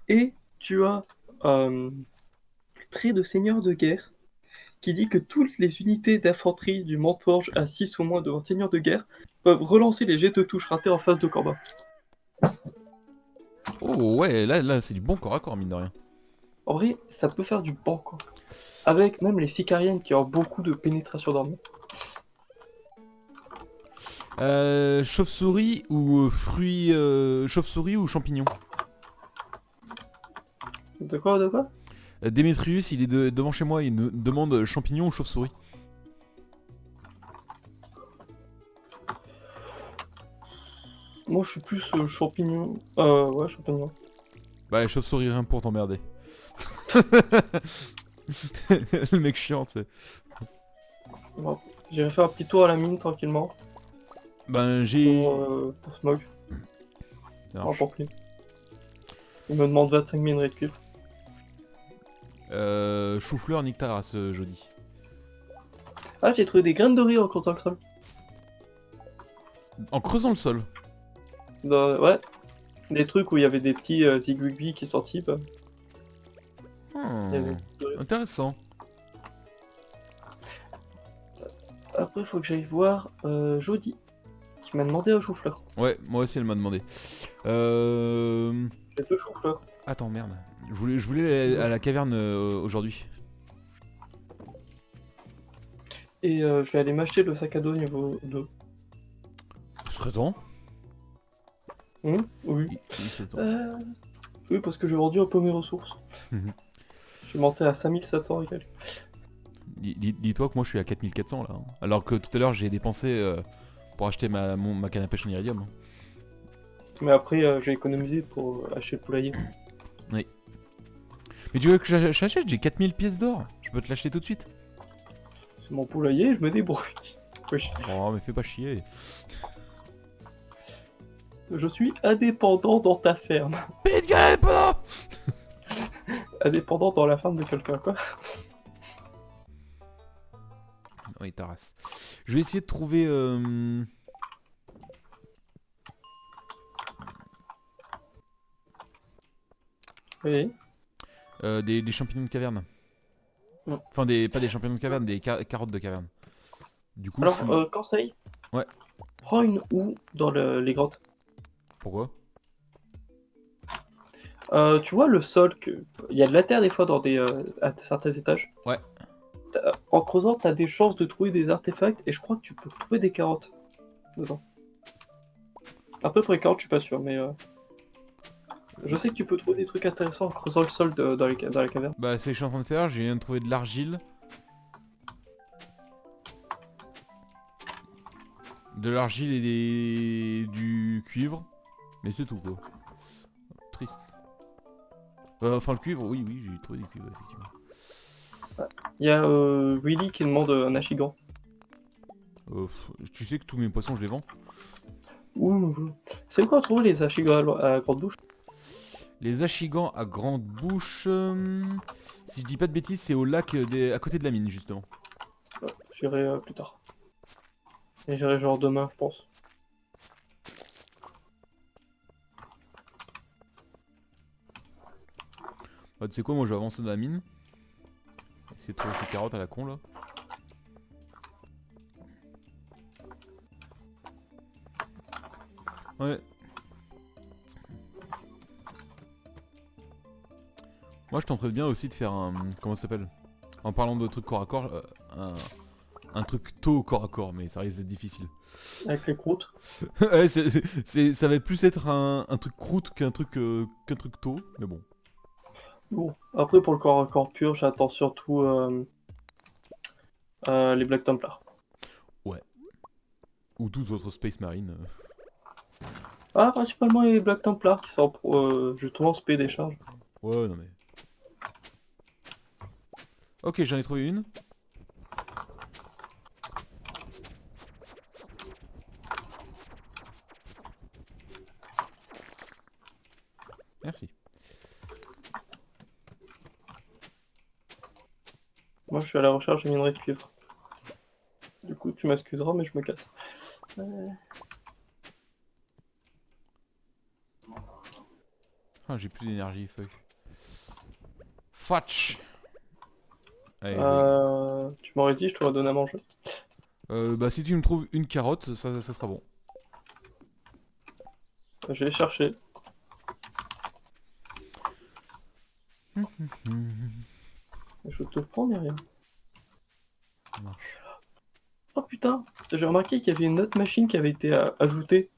Et tu as un trait de seigneur de guerre qui dit que toutes les unités d'infanterie du Mantforge à 6 ou moins devant seigneur de guerre peuvent relancer les jets de touche ratés en phase de combat. Oh, ouais, là, c'est du bon corps à corps, mine de rien. En vrai, ça peut faire du bon, quoi. Avec même les Sicariennes qui ont beaucoup de pénétration d'armée. Chauve-souris ou fruits. Chauve-souris ou champignons. De quoi, de quoi? Démétrius, il est devant chez moi, il me demande champignons ou chauve-souris. Moi, je suis plus champignon. Ouais, champignon. Bah, chauve-souris, rien pour t'emmerder. Le mec chiant, tu sais. Bon, j'irai faire un petit tour à la mine tranquillement. Ben, j'ai. Pour Smog. Ça Ah, marche. pour lui. Il me demande 25 000 récup. Chou-fleur, nique ta race, jeudi. Ah, j'ai trouvé des graines de riz en creusant le sol. En creusant le sol. Ouais. Des trucs où il y avait des petits zigouigouis qui sortaient. Bah, il y avait de riz. Intéressant. Après, il faut que j'aille voir Jody, qui m'a demandé un chou-fleur. Ouais, moi aussi, elle m'a demandé. J'ai 2 chou-fleurs. Attends, merde. Je voulais aller à la caverne aujourd'hui. Et je vais aller m'acheter le sac à dos niveau 2. Ce serait temps. Oui. Oui, c'est temps. Oui, parce que j'ai vendu un peu mes ressources. Mhm. Je suis monté à 5700 et quelques. Dis-toi que moi je suis à 4400 là. Hein. Alors que tout à l'heure j'ai dépensé pour acheter ma canne à pêche en iridium. Hein. Mais après, j'ai économisé pour acheter le poulailler. Oui. Mais tu veux que j'achète? J'ai 4000 pièces d'or. Je peux te l'acheter tout de suite. C'est mon poulailler, je me débrouille. Wesh. Oh, mais fais pas chier. Je suis indépendant dans ta ferme. Pete Galpo. Indépendant dans la ferme de quelqu'un, quoi. Oui, ta race. Je vais essayer de trouver. Oui. Des champignons de caverne. Non. Enfin, pas des champignons de caverne, des carottes de caverne. Du coup, Alors, je suis... conseil. Ouais. Prends une houe dans les grottes. Pourquoi? Tu vois le sol il y a de la terre des fois dans à certains étages. Ouais. En creusant, t'as des chances de trouver des artefacts et je crois que tu peux trouver des carottes dedans. À peu près carottes, je suis pas sûr, mais je sais que tu peux trouver des trucs intéressants en creusant le sol dans la caverne. Bah, c'est ce que je suis en train de faire. J'ai viens de trouver de l'argile. De l'argile et du cuivre. Mais c'est tout, quoi. Triste. Enfin, le cuivre, oui, j'ai trouvé du cuivre, effectivement. Il y a Willy qui demande un achigan. Tu sais que tous mes poissons, je les vends. Ouh, c'est quoi trouver les achigans à grande bouche? Les achigans à grande bouche... si je dis pas de bêtises, c'est au lac à côté de la mine, justement. J'irai plus tard. Et j'irai genre demain, je pense. Bah, tu sais quoi, moi je vais avancer dans la mine. Essayer de trouver ces carottes à la con, là. Ouais. Moi je tenterais bien aussi de faire un... Comment ça s'appelle? En parlant de trucs corps à corps, un truc tôt au corps à corps, mais ça risque d'être difficile. avec les croûtes. Ouais, ça va plus être un truc croûte qu'un truc tôt, mais bon. Bon. Après, pour le corps à corps pur, j'attends surtout les Black Templars. Ouais. Ou tous autres Space Marine. Ah, principalement les Black Templars qui sont justement spé des charges. Ouais, non mais. Ok, j'en ai trouvé une. Merci. Moi, je suis à la recherche de minerai de cuivre. Du coup, tu m'excuseras, mais je me casse. Ah, j'ai plus d'énergie, fuck. Fatch. Allez, Tu m'aurais dit, je t'aurais donné à manger. bah si tu me trouves une carotte, ça sera bon. Je vais chercher. Je te promets rien. Ça marche. Oh putain, j'ai remarqué qu'il y avait une autre machine qui avait été ajoutée.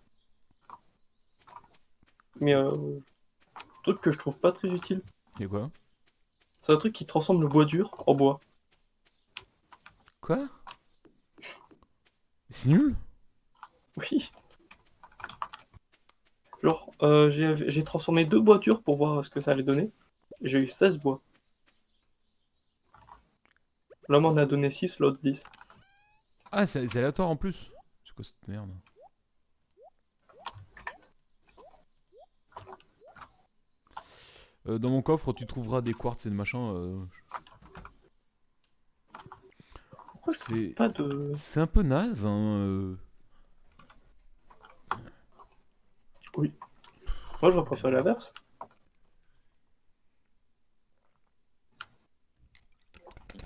Mais truc que je trouve pas très utile. Et quoi? C'est un truc qui transforme le bois dur en bois. Quoi? C'est nul? Oui. Genre, j'ai transformé 2 bois durs pour voir ce que ça allait donner. J'ai eu 16 bois. L'homme en a donné 6, l'autre 10. Ah, c'est aléatoire en plus. C'est quoi cette merde? Dans mon coffre, tu trouveras des quartz et des machins. Pourquoi je trouve C'est pas de... c'est un peu naze, hein. Oui. Moi, j'aurais préféré l'inverse.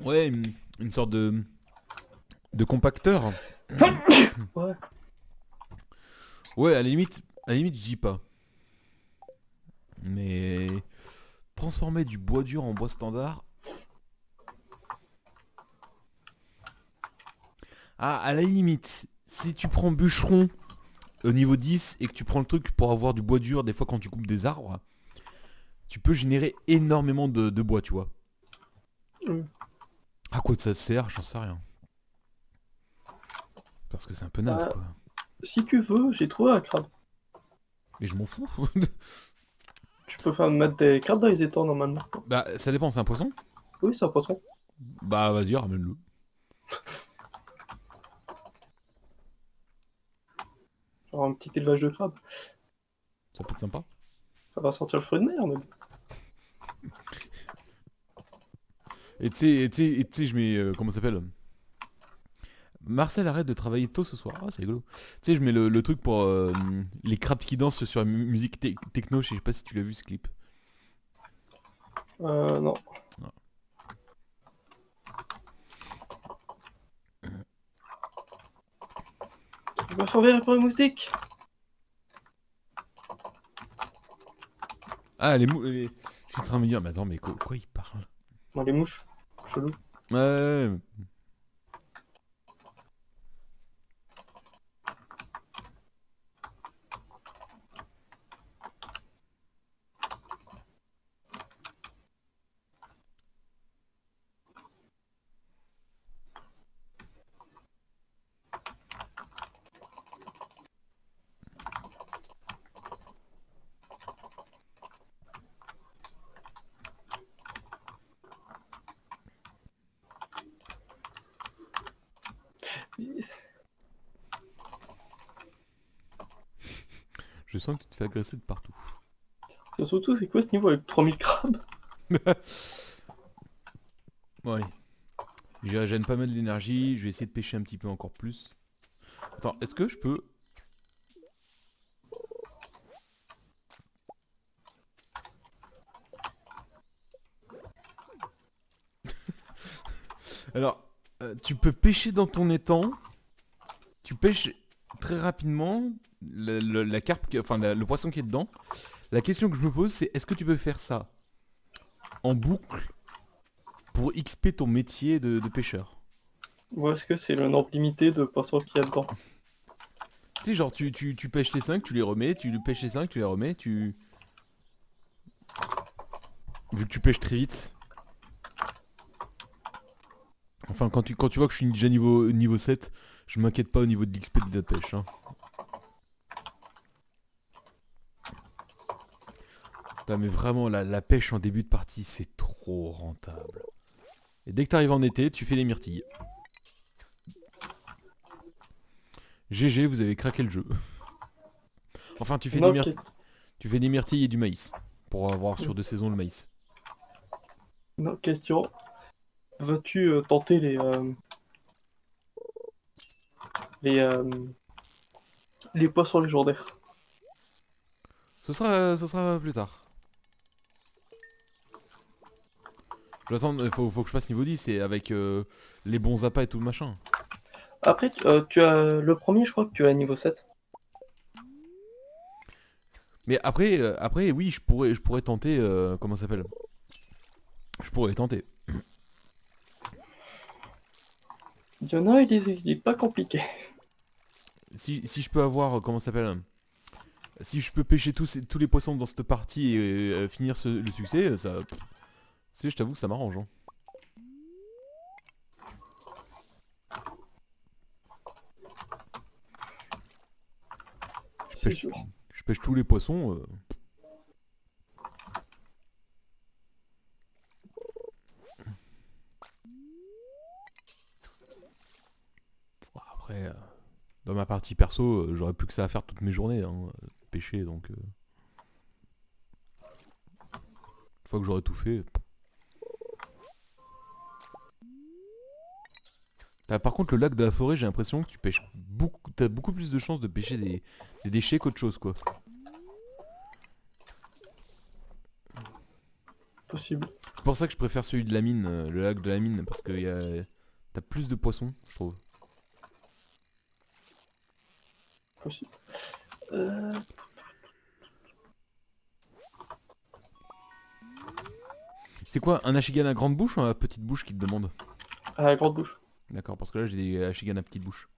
Ouais, une sorte de compacteur. Ouais. Ouais, à la limite, je dis pas. Mais transformer du bois dur en bois standard. Ah, à la limite, si tu prends bûcheron au niveau 10 et que tu prends le truc pour avoir du bois dur des fois quand tu coupes des arbres, tu peux générer énormément de bois, tu vois. À quoi ça sert? J'en sais rien. Parce que c'est un peu naze, quoi. Si tu veux, j'ai trouvé un crabe. Mais je m'en fous. Tu peux faire mettre des crabes dans les étangs normalement. Bah, ça dépend, c'est un poisson? Oui, c'est un poisson. Bah, vas-y, ramène-le. Genre un petit élevage de crabes. Ça peut être sympa. Ça va sortir le fruit de mer, mais bon. Et tu sais, je mets. Comment ça s'appelle? Marcel arrête de travailler tôt ce soir. Ah, c'est rigolo. Tu sais, je mets le truc pour les crabes qui dansent sur la musique techno. Je sais pas si tu l'as vu ce clip. Non. Ah. Je vais faire pour les moustiques. Ah, je suis en train de me dire, mais attends, mais quoi il parle? Bon, les mouches. Chelou. Ouais. Je sens que tu te fais agresser de partout. C'est surtout, c'est quoi ce niveau avec 3000 crabes? Ouais. Je régène pas mal d'énergie. Je vais essayer de pêcher un petit peu encore plus. Attends, est-ce que je peux... Alors, tu peux pêcher dans ton étang. Tu pêches très rapidement la carpe, enfin le poisson qui est dedans. La question que je me pose, c'est est-ce que tu peux faire ça en boucle pour XP ton métier de pêcheur? Ou est-ce que c'est le nombre limité de poissons qu'il y a dedans? Tu sais, genre, tu pêches les 5, tu les remets, tu pêches les 5, tu les remets, tu... Vu que tu pêches très vite. Enfin, quand tu vois que je suis déjà niveau 7, je m'inquiète pas au niveau de l'XP de la pêche. Hein. Putain, mais vraiment, la pêche en début de partie, c'est trop rentable. Et dès que t'arrives en été, tu fais les myrtilles. GG, vous avez craqué le jeu. Enfin, Non, tu fais des myrtilles et du maïs. Pour avoir sur 2 saisons le maïs. non, question. Vas-tu tenter les, euh, les poissons légendaires? Ce sera plus tard. J'attends, faut que je passe niveau 10 et avec les bons appâts et tout le machin. Après, tu as le premier, je crois que tu as niveau 7. Mais après oui, je pourrais tenter, comment ça s'appelle? Je pourrais tenter. Il y en a, il est pas compliqué. Si je peux avoir, comment ça s'appelle? Si je peux pêcher tous les poissons dans cette partie et finir le succès, ça... Tu sais, je t'avoue que ça m'arrange. Hein. Je C'est pêche, sûr. je pêche tous les poissons. Après, dans ma partie perso, j'aurais plus que ça à faire toutes mes journées, hein, pêcher, donc... Une fois que j'aurai tout fait... Par contre, le lac de la forêt, j'ai l'impression que tu pêches beaucoup... T'as beaucoup plus de chances de pêcher des déchets qu'autre chose, quoi. Possible. C'est pour ça que je préfère celui de la mine, le lac de la mine, parce que t'as plus de poissons, je trouve. Possible. Euh, C'est quoi, un Ashigan à grande bouche ou à petite bouche qui te demande? à la grande bouche. D'accord, parce que là j'ai des Ashigan à petite bouche.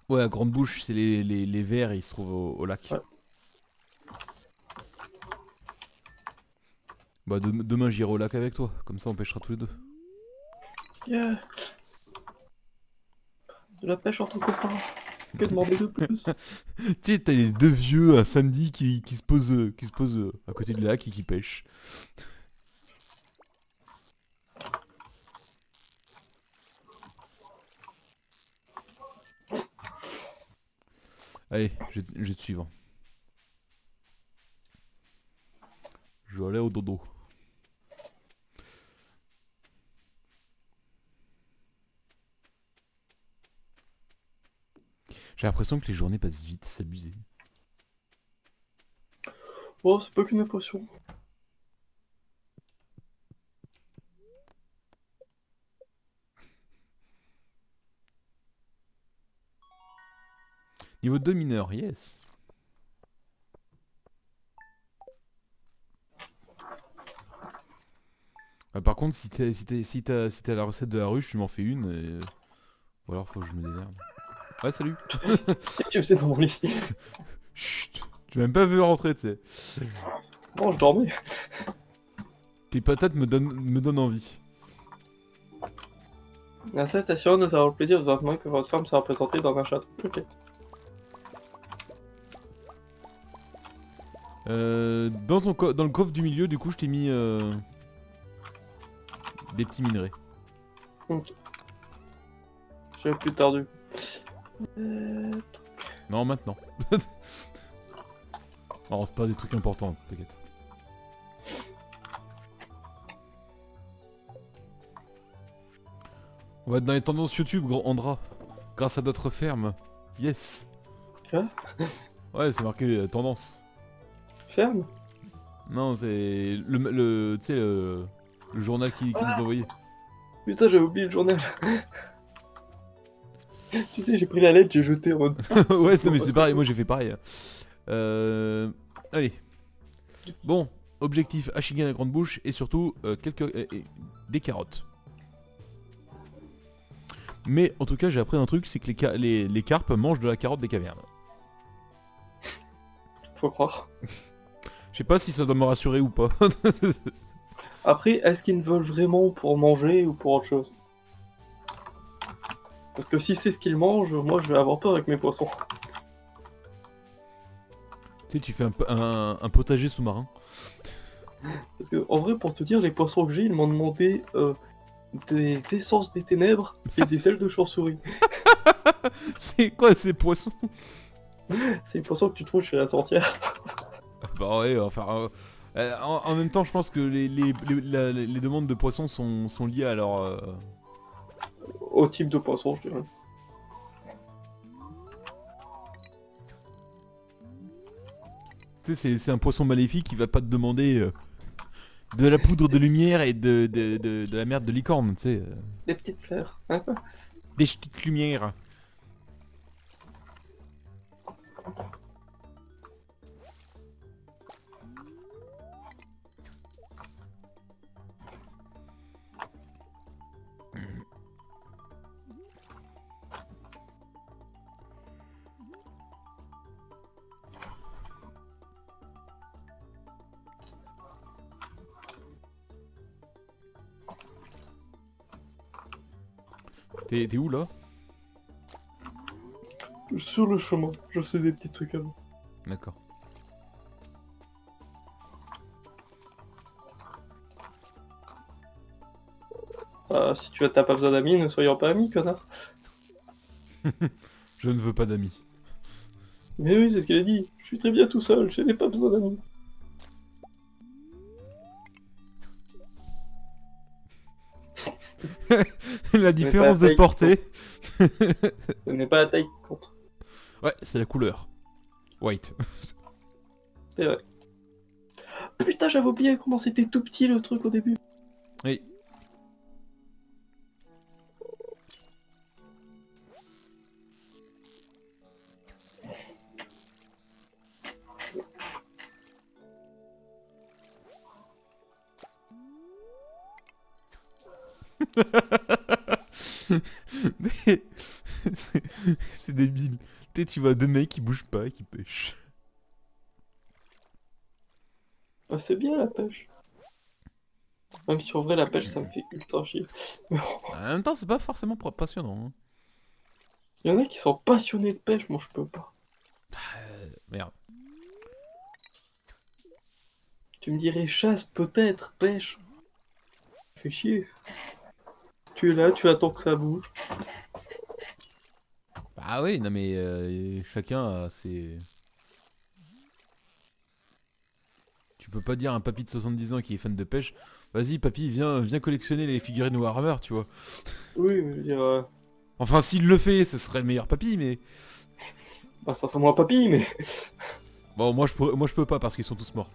Ouais, à grande bouche, c'est les verres, ils se trouvent au lac. Ouais. Bah demain j'irai au lac avec toi, comme ça on pêchera tous les deux. Yeah. De la pêche entre copains. Que demander de plus? Tu sais, t'as les deux vieux un samedi qui se posent, à côté du lac et qui pêchent. Allez, je vais te suivre. Je vais aller au dodo. J'ai l'impression que les journées passent vite, c'est abusé. Bon, c'est pas qu'une potion. Niveau 2 mineur, yes. Par contre, si t'as la recette de la ruche, tu m'en fais une. Ou alors faut que je me démerde. Ouais, salut. Qu'est-ce que tu faisais dans mon lit? Chut. Tu m'as même pas vu rentrer, tu sais. Non, je dormais. Tes patates me donnent envie. La salutation, nous avons le plaisir de vous informer que votre femme sera présentée dans un château. Ok. Dans le coffre du milieu, du coup, je t'ai mis des petits minerais. Ok. J'ai plus tardu. Non, maintenant. Non, c'est pas des trucs importants, t'inquiète. On va être dans les tendances YouTube, grand Andra. Grâce à notre ferme. Yes. Quoi? Ouais, c'est marqué tendance. Ferme? Non, c'est tu sais, le journal qui nous a envoyé. Putain, j'avais oublié le journal. Tu sais, j'ai pris la lettre, j'ai jeté en mode. Ouais, non, mais c'est pareil, moi j'ai fait pareil. Allez. Bon, objectif Ashigan à grande bouche et surtout des carottes. Mais en tout cas, j'ai appris un truc, c'est que les carpes mangent de la carotte des cavernes. Faut croire. Je sais pas si ça doit me rassurer ou pas. Après, est-ce qu'ils ne veulent vraiment pour manger ou pour autre chose? Parce que si c'est ce qu'ils mangent, moi je vais avoir peur avec mes poissons. Tu sais, tu fais un potager sous-marin. Parce que en vrai, pour te dire, les poissons que j'ai, ils m'ont demandé des essences des ténèbres et des ailes de chauve-souris. C'est quoi ces poissons? C'est les poissons que tu trouves chez la sorcière. Bah ouais, enfin... en même temps, je pense que les demandes de poissons sont liées à leur... Au type de poisson, je dirais. Tu sais, c'est un poisson maléfique qui va pas te demander de la poudre de lumière et de la merde de licorne, tu sais. Des petites fleurs. Hein, quoi. Des petites lumières. T'es où là? Sur le chemin, je fais des petits trucs avant. D'accord. Ah, si tu t'as pas besoin d'amis, ne soyons pas amis, connard. Je ne veux pas d'amis. Mais oui, c'est ce qu'il a dit. Je suis très bien tout seul, je n'ai pas besoin d'amis. La différence de portée. Ce n'est pas la taille qui compte. Ouais, c'est la couleur. White. C'est vrai. Putain, j'avais oublié comment c'était tout petit le truc au début. Oui. Mais- c'est débile. Tu vois deux mecs qui bougent pas et qui pêchent. Ah, c'est bien la pêche. Même si en vrai la pêche ça me fait ultra chier. En même temps, c'est pas forcément passionnant. Hein. Il y en a qui sont passionnés de pêche, moi je peux pas. Merde. Tu me dirais chasse peut-être, pêche. Fais chier. Tu es là, tu attends que ça bouge. Bah oui, non mais chacun a ses... Tu peux pas dire à un papy de 70 ans qui est fan de pêche, vas-y papy, viens collectionner les figurines Warhammer, tu vois. Oui, mais je veux dire, Enfin, s'il le fait, ce serait le meilleur papy, mais... bah ça serait moins papy, mais. Bon, moi je peux pas parce qu'ils sont tous morts.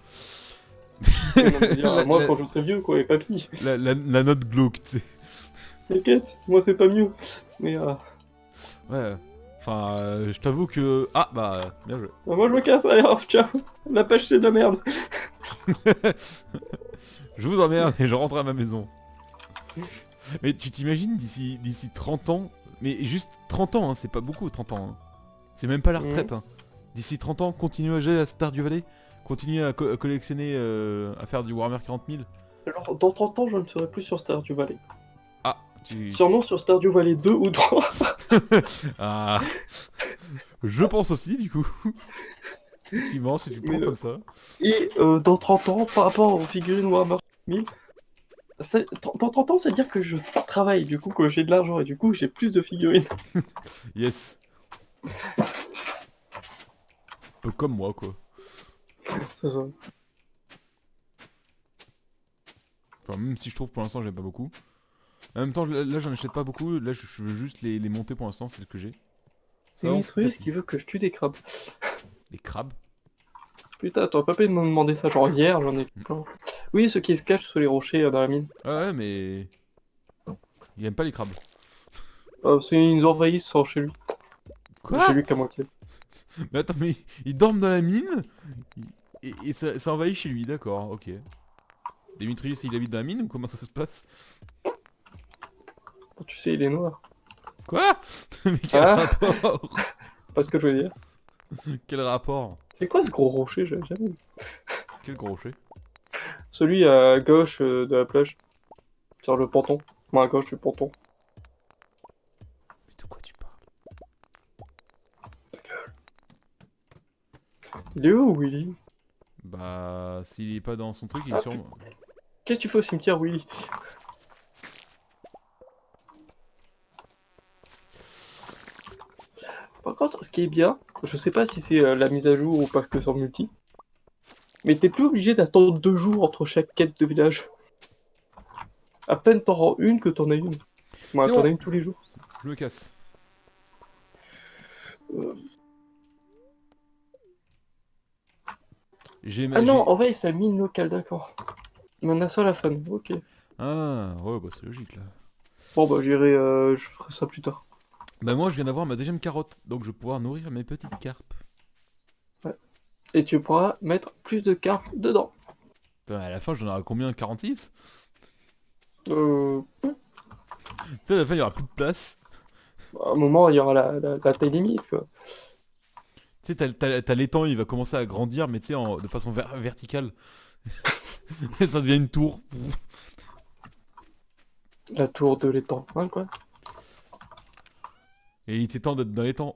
Non, mais je veux dire, moi La- quand je serai vieux quoi, et papy. la note glauque, tu sais. T'inquiète, moi c'est pas mieux. Mais Ouais. Enfin, je t'avoue que... Ah, bah, bien joué. bah, moi je me casse, allez hop, ciao. La pêche c'est de la merde. Je vous emmerde et je rentre à ma maison. Mais tu t'imagines d'ici 30 ans, mais juste 30 ans, hein, c'est pas beaucoup 30 ans. Hein. C'est même pas la retraite. Hein. D'ici 30 ans, continuer à jouer à Stardew Valley, continuer à collectionner, à faire du Warhammer 40 000. Alors dans 30 ans je ne serai plus sur Stardew Valley. Ah, tu... Sûrement sur Stardew Valley 2 ou 3. Ah, je pense aussi du coup. Effectivement, si tu le prends Mais, comme ça. Et dans 30 ans, par rapport aux figurines Warhammer 1000, dans 30 ans, ça veut dire que je travaille, du coup, que j'ai de l'argent, et du coup, j'ai plus de figurines. Yes. Un peu comme moi, quoi. C'est ça. Enfin, même si je trouve pour l'instant, j'aime pas beaucoup. En même temps, là, j'en achète pas beaucoup. Là, je veux juste les monter pour l'instant, c'est ce que j'ai. Ça, on fait Détruire ce peut-être qui veut que je tue des crabes. des crabes. Putain, t'aurais pas pu me demander ça, genre hier, j'en ai plein. Oui, ceux qui se cachent sous les rochers dans la mine. Ouais, mais... Il aime pas les crabes. C'est ils nous envahissent sans chez lui. Quoi? Chez lui qu'à moitié. Mais attends, mais ils dorment dans la mine et ça envahit chez lui, d'accord, ok. Demetrius, il habite dans la mine ou comment ça se passe? Tu sais, il est noir. Quoi? Mais quel Ah, rapport? pas ce que je veux dire. Quel rapport? C'est quoi ce gros rocher? J'avais jamais vu. Quel gros rocher? Celui à gauche de la plage. Sur le ponton. Moi à gauche du ponton. Mais de quoi tu parles? Il est où, Willy? Bah, s'il est pas dans son truc, il est Ah, sur... Qu'est-ce que tu fais au cimetière, Willy? Par contre, ce qui est bien, je sais pas si c'est la mise à jour ou parce que c'est en multi, mais t'es plus obligé d'attendre 2 jours entre chaque quête de village. À peine t'en rends une que t'en as une. Moi, C'est t'en bon, as une tous les jours. je me casse. Euh, J'ai... Ah non, j'ai... en vrai, c'est la mine locale, d'accord. Il en a sur la fun, ok. Ah, ouais, bah c'est logique là. Bon bah j'irai, je ferai ça plus tard. Bah moi je viens d'avoir ma deuxième carotte, donc je vais pouvoir nourrir mes petites carpes. Ouais. Et tu pourras mettre plus de cartes dedans. Putain, à la fin j'en aurai combien? 46? Euh, Putain, à la fin il y aura plus de place. à un moment, il y aura la taille limite, quoi. Tu sais, t'as l'étang, il va commencer à grandir, mais tu sais, de façon verticale. Et ça devient une tour. La tour de l'étang, hein, quoi. Et il était temps d'être dans l'étang.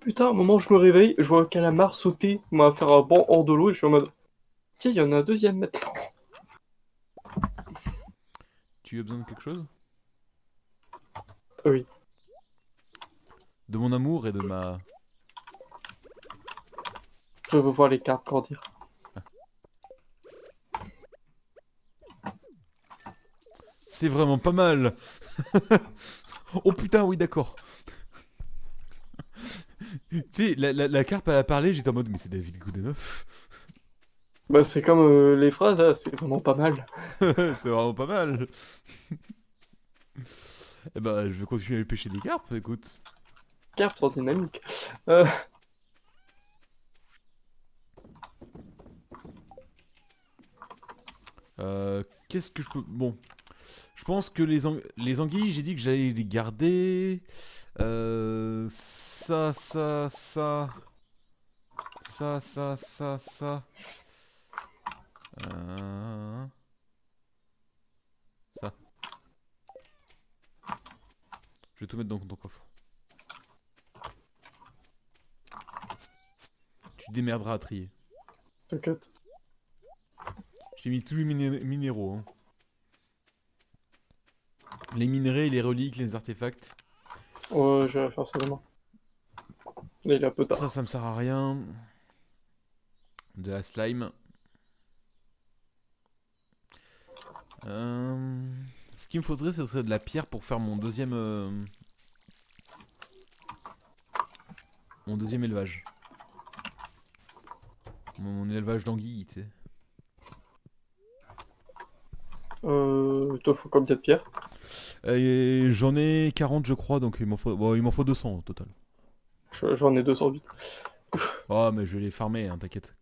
Putain, à un moment, je me réveille, je vois un calamar sauter, m'a faire un bond hors de l'eau, et je suis en mode... Tiens, il y en a un deuxième maintenant. Tu as besoin de quelque chose? Ah oui. De mon amour et de ma... Je veux voir les cartes grandir. C'est vraiment pas mal. Oh putain, oui d'accord. Tu sais, la carpe elle a parlé, j'étais en mode mais c'est David Goodenough. Bah c'est comme les phrases, là, c'est vraiment pas mal. C'est vraiment pas mal. Eh ben je vais continuer à pêcher des carpes, écoute. Cartes sont dynamiques. Euh, Qu'est-ce que je peux... Bon, je pense que les anguilles, j'ai dit que j'allais les garder. Ça, ça, ça. Ça, ça, ça, ça. Euh, Ça. Je vais tout mettre dans ton coffre. Tu te démerderas à trier. T'inquiète. J'ai mis tous les minéraux. Hein. Les minerais, les reliques, les artefacts. Ouais, je vais faire ça demain. Là, il est un peu Ça, tard. ça me sert à rien. De la slime. Ce qu'il me faudrait, ce serait de la pierre pour faire mon deuxième élevage. Mon élevage d'anguilles, tu sais. Il te faut combien de pierres? J'en ai 40 je crois, donc il m'en faut 200 au total. J'en ai 208. Oh mais je vais les farmer, hein, t'inquiète.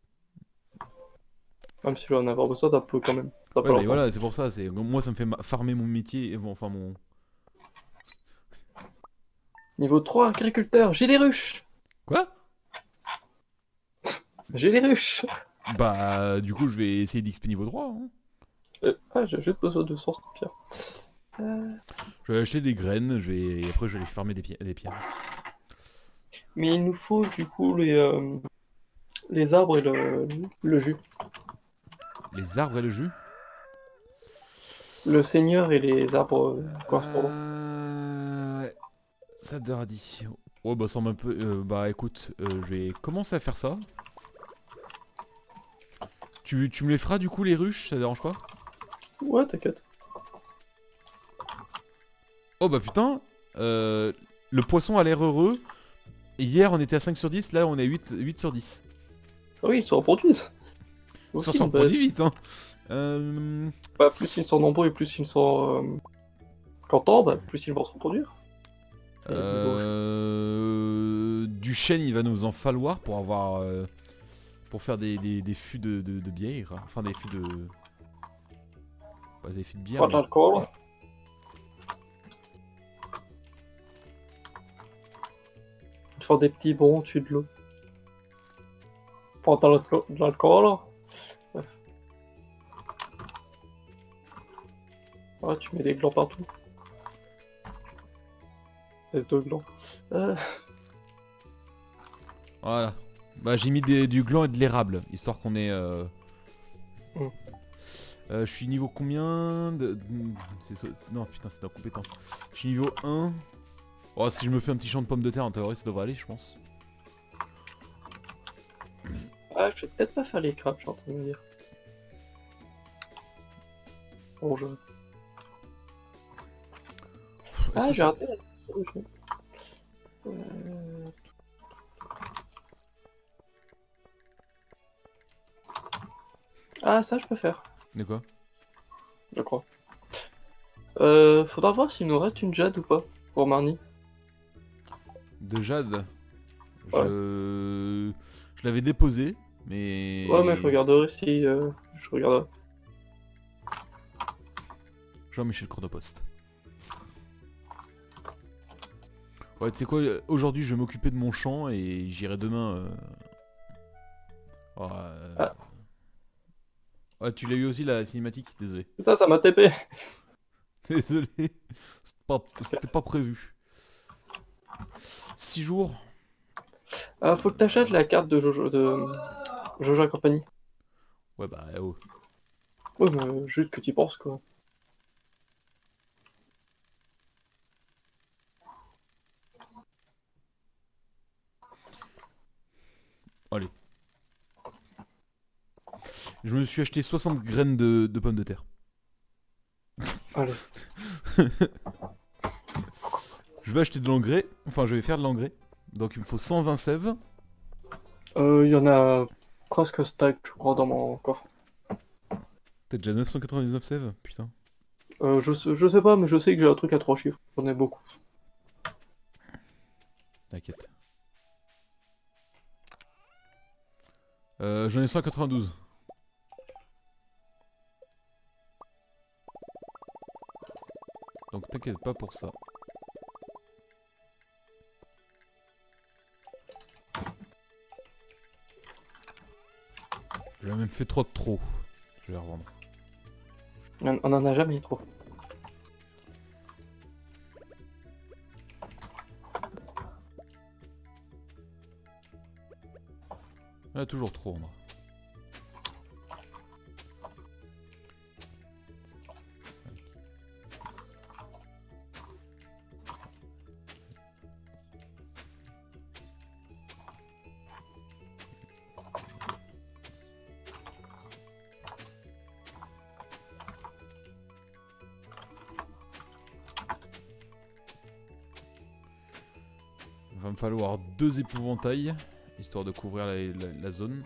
Même si je vais en avoir besoin d'un peu quand même. T'as pas Ouais mais longtemps. voilà, c'est pour ça, moi ça me fait farmer mon métier, et bon, enfin mon... Niveau 3, agriculteur, j'ai les ruches! Quoi? J'ai les ruches! Bah du coup je vais essayer d'XP niveau 3. Hein. J'ai juste besoin de 100 pierres. Euh, Je vais acheter des graines, et après je vais farmer des pierres. Mais il nous faut du coup les arbres et le jus. Les arbres et le jus? Le seigneur et les arbres correspondants. Ouais. Ça te dit. Ouais bah ça semble un peu... bah écoute, je vais commencer à faire ça. Tu me les feras du coup les ruches, ça te dérange pas? Ouais, t'inquiète. Oh bah putain, le poisson a l'air heureux. Hier on était à 5 sur 10, là on est à 8 sur 10. Ah oui, ils se reproduisent. Ça Aussi, s'en bah, produit vite hein. plus ils sont nombreux et plus ils sont contents, bah, plus ils vont se reproduire. C'est niveau- Du chêne il va nous en falloir pour avoir... pour faire des fûts de bière. Enfin des fûts de... Pas des fûts de bière Pas de mais... l'alcool. faire des petits bonds au-dessus de l'eau. Enfin, dans le corps, alors. Bref. Ah, tu mets des glands partout. Espèce de glands. Voilà. Bah j'ai mis du gland et de l'érable, histoire qu'on ait... Mm. Je suis niveau combien Non putain c'est dans compétences. Je suis niveau 1. Oh si je me fais un petit champ de pommes de terre en théorie ça devrait aller je pense. Ah, je vais peut-être pas faire les crabes, je suis en train de me dire. Bon, je... Est-ce Ah, que j'ai ça... raté la solution. Euh, Ah, ça, je peux faire, De quoi? je crois. Faudra voir s'il nous reste une jade ou pas, pour Marnie. De jade. Ouais. Je l'avais déposé, mais... Ouais, mais je regarderai si... je regarderai. Jean-Michel Chronopost. Ouais, tu sais quoi, aujourd'hui je vais m'occuper de mon champ et j'irai demain... Oh, Ah. Ouais, tu l'as eu aussi la cinématique? Désolé. Putain, ça m'a TP. Désolé. C'était pas prévu. 6 jours. Ah, faut que t'achètes la carte de Jojo et compagnie. Ouais, bah, oh. Ouais, mais juste que t'y penses, quoi. Allez. Je me suis acheté 60 graines de pommes de terre. Allez. Je vais acheter de l'engrais. Enfin, je vais faire de l'engrais. Donc, il me faut 120 sèves. Il y en a presque un stack, je crois, dans mon coffre. T'as déjà 999 sèves? Putain. Je sais pas, mais je sais que j'ai un truc à 3 chiffres. J'en ai beaucoup. T'inquiète. J'en ai 192. Donc, t'inquiète pas pour ça. J'ai même fait 3 de trop. Je vais les revendre. On en a jamais trop. Ah, toujours trop, moi. Il va me falloir 2 épouvantails, histoire de couvrir la zone.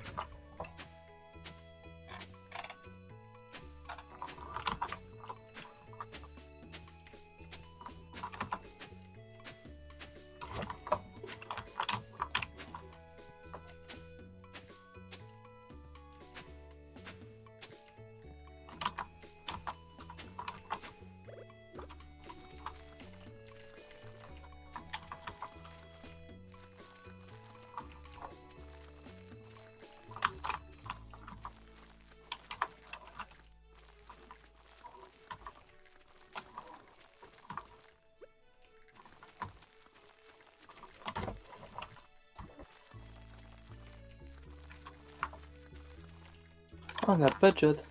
Ah, on n'a pas de jade.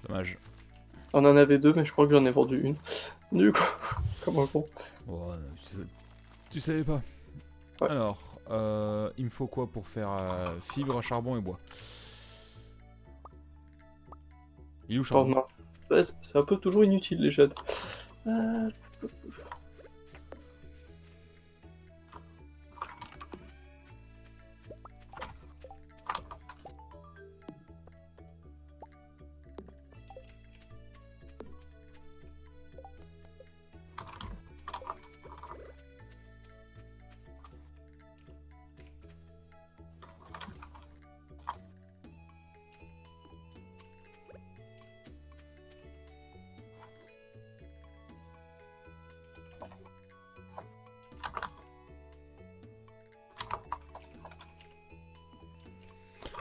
Dommage. On en avait 2, mais je crois que j'en ai vendu une. Du coup, comme un con. Oh, tu savais pas. Ouais. Alors, il me faut quoi pour faire fibre, charbon et bois? Il est où charbon? Pardon. Ouais, c'est un peu toujours inutile, les jades. Euh,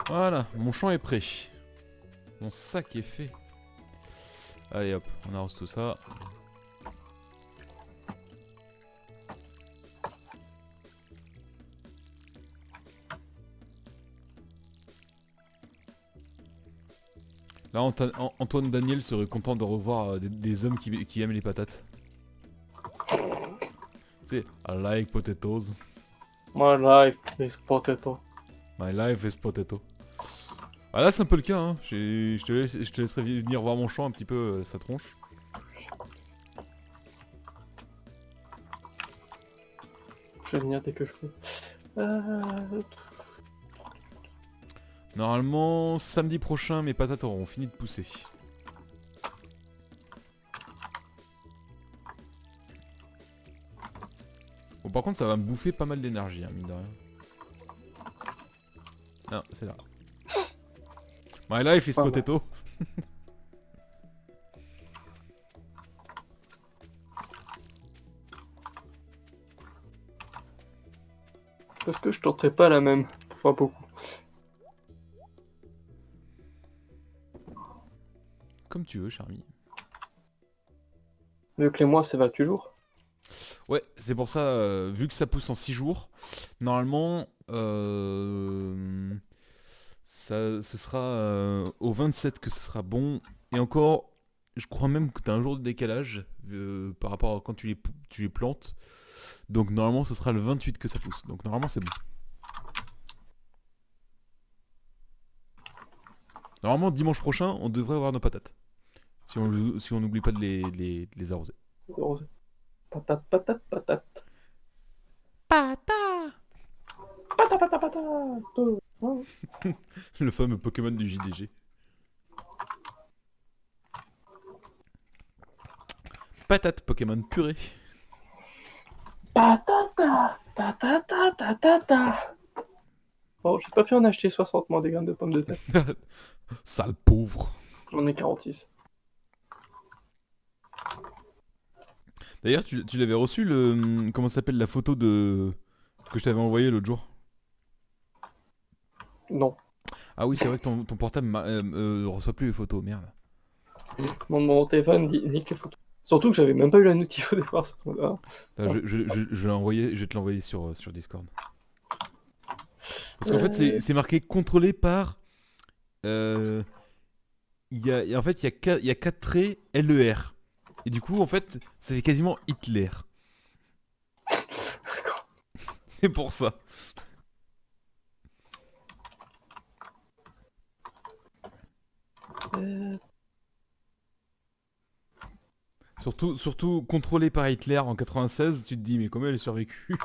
Voilà, mon champ est prêt. Mon sac est fait. Allez hop, on arrose tout ça. Là, Antoine Daniel serait content de revoir des hommes qui aiment les patates. Tu sais, I like potatoes. My life is potato. My life is potato. Ah là, c'est un peu le cas, hein. Je te laisserai venir voir mon champ un petit peu, sa tronche. Je vais venir dès que je peux. Normalement, samedi prochain, mes patates auront fini de pousser. Bon, par contre, ça va me bouffer pas mal d'énergie, hein, mine de rien. Non, c'est là. My life is potato. Est-ce que je tenterai pas la même? Pas beaucoup. Comme tu veux, Charmy. Mieux que les mois, c'est 28 jours. Ouais, c'est pour ça, vu que ça pousse en 6 jours, normalement, ce sera au 27 que ce sera bon. Et encore, je crois même que tu as un jour de décalage par rapport à quand tu les plantes. Donc normalement, ce sera le 28 que ça pousse. Donc normalement, c'est bon. Normalement, dimanche prochain, on devrait avoir nos patates. Si on n'oublie pas de les arroser. Patate, patate, patate. Pata. Patate, patate, patate. Oh. Le fameux Pokémon du JDG. Patate Pokémon purée. Patata, patata, patata. Bon, j'ai pas pu en acheter 60, moi, des graines de pommes de terre. Sale pauvre. J'en ai 46. D'ailleurs, tu l'avais reçu comment ça s'appelle la photo que je t'avais envoyée l'autre jour. Non. Ah oui, c'est vrai que ton portable reçoit plus les photos, merde. Mon téléphone dit nique les photos. Surtout que j'avais même pas eu la notif au départ. Enfin, je vais te l'envoyer sur Discord. Parce qu'en fait, c'est marqué contrôlé par. En fait, il y a 4 traits LER. Et du coup, en fait, ça fait quasiment Hitler. C'est pour ça. Surtout contrôlé par Hitler en 96, tu te dis mais comment elle a survécu?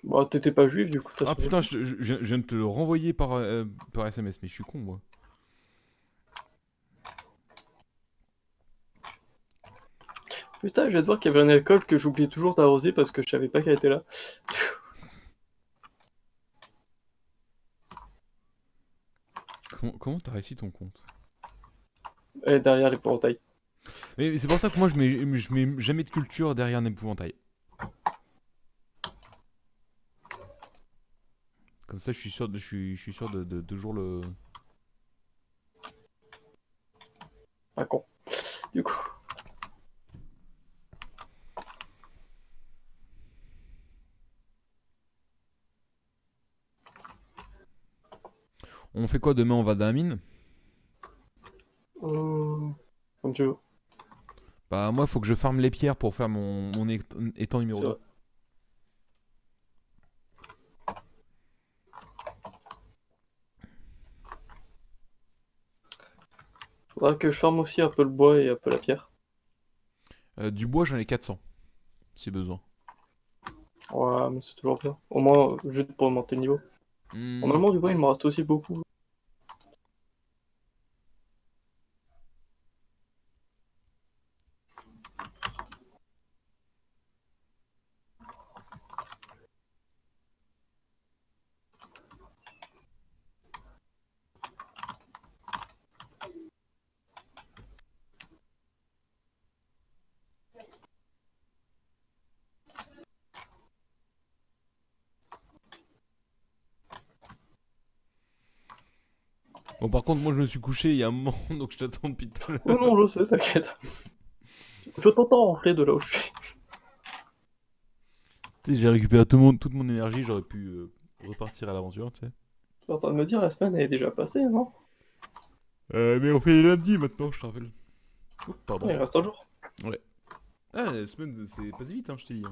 Bah, t'étais pas juif, du coup, t'as Ah sauvé. putain, je viens de te le renvoyer par SMS, mais je suis con moi. Putain, je viens de voir qu'il y avait un alcool que j'oubliais toujours d'arroser parce que je savais pas qu'elle était là. Comment t'as réussi ton compte? Elle est derrière l'épouvantail. Mais c'est pour ça que moi je mets jamais de culture derrière un épouvantail. Comme ça je suis sûr de toujours le... Pas con. Du coup. On fait quoi demain? On va dans la mine? Comme tu veux. Bah moi faut que je farme les pierres pour faire mon étang numéro C'est 2. vrai. Faudra que je farme aussi un peu le bois et un peu la pierre. Du bois j'en ai 400, si besoin. Ouais, mais c'est toujours bien. Au moins, juste pour augmenter le niveau. Hmm. Normalement, du bois, il me reste aussi beaucoup. Bon, par contre, moi je me suis couché il y a un moment, donc je t'attends depuis tout à l'heure. Oh non, je sais, t'inquiète. Je t'entends enfler de là où je suis. Tu sais, j'ai récupéré toute mon énergie, j'aurais pu repartir à l'aventure, tu sais. Tu es en train de me dire, la semaine elle est déjà passée, non? Mais on fait les lundis maintenant, je te rappelle. Pardon. Il reste un jour. Ouais. Ah, la semaine, c'est passé vite, hein, je t'ai dit.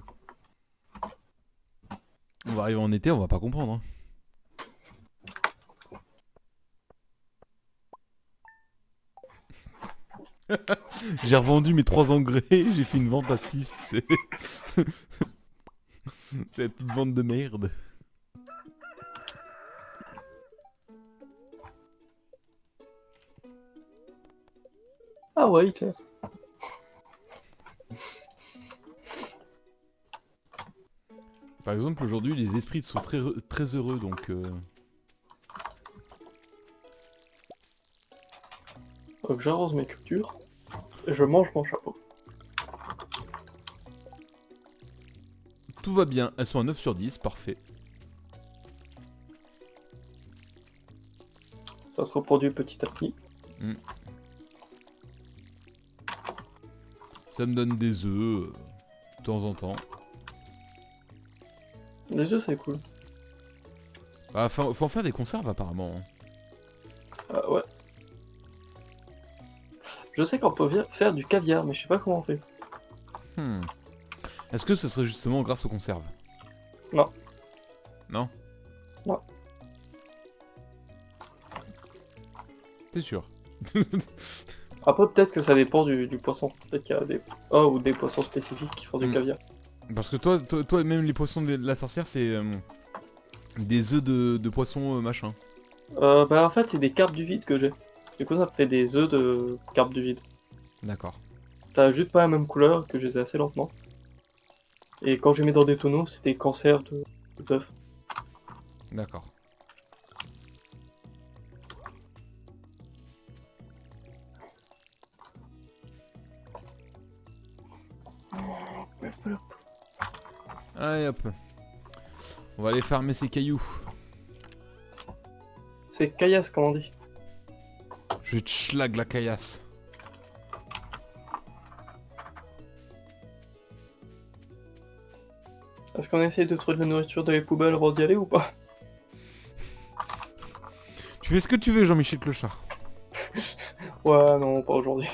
On va arriver en été, on va pas comprendre. Hein. J'ai revendu mes 3 engrais, j'ai fait une vente à 6. C'est c'est la petite vente de merde. Ah ouais, Hitler. Par exemple, aujourd'hui, les esprits sont très heureux, donc... Donc j'arrose mes cultures. Et je mange mon chapeau. Tout va bien, elles sont à 9 sur 10, parfait. Ça se reproduit petit à petit. Ça me donne des œufs, de temps en temps. Les œufs, c'est cool. Bah, faut en faire des conserves, apparemment. Hein. Ouais. Je sais qu'on peut faire du caviar, mais je sais pas comment on fait. Hmm. Est-ce que ce serait justement grâce aux conserves? Non. Non? Non. T'es sûr? Après, peut-être que ça dépend du poisson. Peut-être qu'il y a des... Oh, ou des poissons spécifiques qui font du caviar. Parce que toi, même les poissons de la sorcière, c'est des œufs de poisson machin. Bah en fait, c'est des carpes du vide que j'ai. Du coup, ça me fait des œufs de carpes du vide. D'accord. T'as juste pas la même couleur, que je les ai assez lentement. Et quand je les mets dans des tonneaux, c'est des conserves d'œufs. D'accord. Allez hop. On va aller farmer ces cailloux. C'est caillasse, comme on dit. Je te schlag la caillasse. Est-ce qu'on essaye de trouver de la nourriture dans les poubelles avant d'y aller ou pas? Tu fais ce que tu veux, Jean-Michel Clochard. Ouais, non, pas aujourd'hui.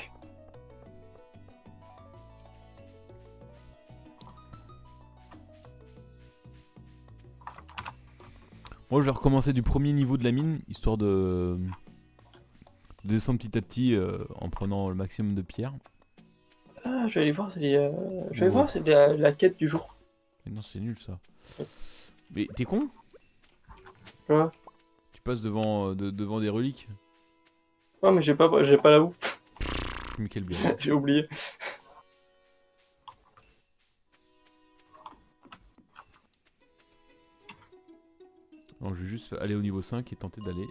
Moi, je vais recommencer du premier niveau de la mine, histoire de descendre petit à petit en prenant le maximum de pierres. Ah, je vais aller voir, je vais Ouais. voir, c'est la quête du jour. Mais non, c'est nul ça. Mais t'es con? Ouais. Tu passes devant des reliques? Ouais, mais j'ai pas la où. Mais quel bien. J'ai oublié. Non, je vais juste aller au niveau 5 et tenter d'aller.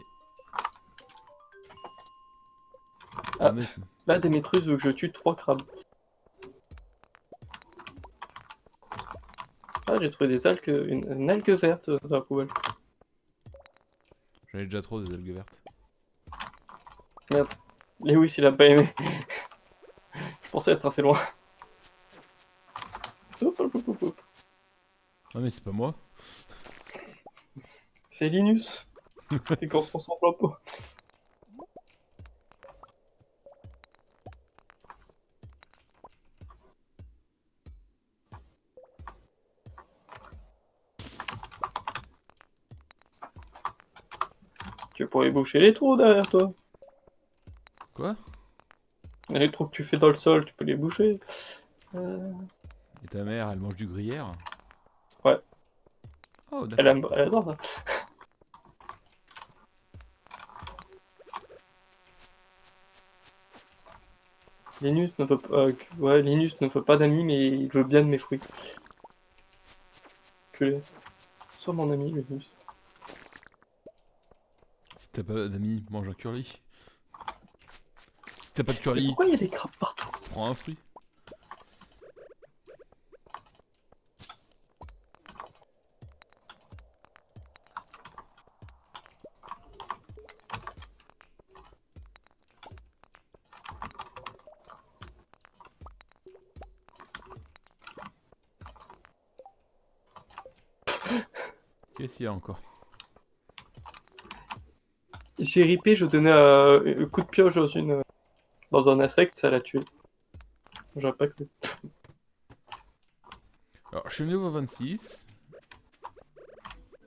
Ah. Mais... Là, Démétrius veut que je tue 3 crabes. Ah, j'ai trouvé des algues, une algue verte dans la poubelle. J'en ai déjà trop des algues vertes. Merde. Lewis, il a pas aimé. Je pensais être assez loin. Hop, hop, hop, hop, hop. Ah mais c'est pas moi. C'est Linus. C'est quand on s'en pas. Tu pourrais boucher les trous derrière toi. Quoi? Les trous que tu fais dans le sol, tu peux les boucher. Et ta mère, elle mange du gruyère? Ouais. Oh d'accord. Elle adore ça. Linus ne veut pas, ouais, Linus ne veut pas d'amis, mais il veut bien de mes fruits. Que sois mon ami, Linus. Si t'as pas d'amis, mange un curly. Si t'as pas de Mais curly, pourquoi il y a des crabes partout? prends un fruit. Qu'est-ce qu'il y a encore? J'ai ripé, je donnais un coup de pioche dans un insecte, ça l'a tué. J'aurais pas cru. Alors, je suis niveau 26.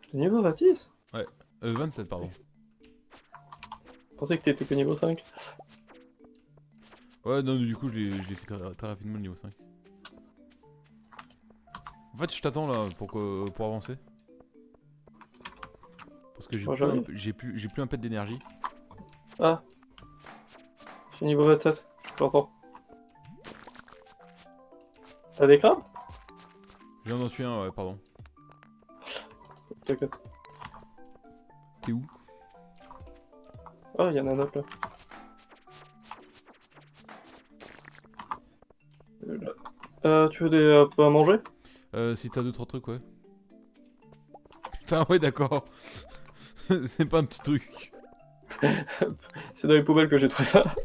T'es niveau 26? 27, pardon. Je pensais que t'étais que niveau 5. Ouais, non, du coup, je l'ai fait très rapidement le niveau 5. En fait, je t'attends là pour avancer. Parce que Moi, j'arrive. j'ai plus un pet d'énergie. Ah, je suis niveau 27, je t'entends. T'as des crabes? Je viens d'en tuer un, ouais, pardon. T'inquiète. T'es où? Ah, y'en a un autre là. Là. Tu veux des peu à manger? Si t'as 2-3 trucs, ouais. Putain, ouais, d'accord. C'est pas un petit truc. C'est dans les poubelles que j'ai trouvé ça.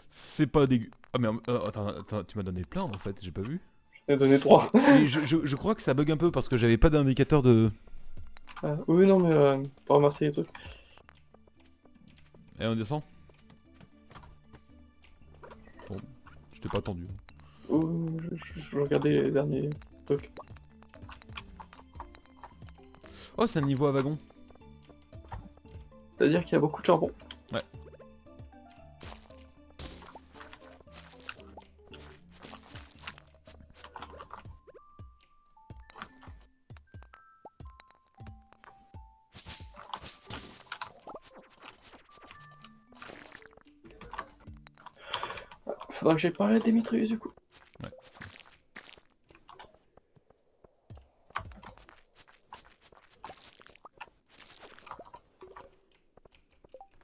C'est pas dégueu. Ah, mais attends, tu m'as donné plein en fait, j'ai pas vu. J'en ai donné 3. Mais je crois que ça bug un peu parce que j'avais pas d'indicateur de. Oui, non, mais pour ramasser les trucs. Et on descend. Bon, je t'ai pas attendu. Je regardais les derniers trucs. Oh, c'est un niveau à wagon. C'est-à-dire qu'il y a beaucoup de charbon. Ouais. Faudra que j'aille parler à Démétrius du coup. Ouais.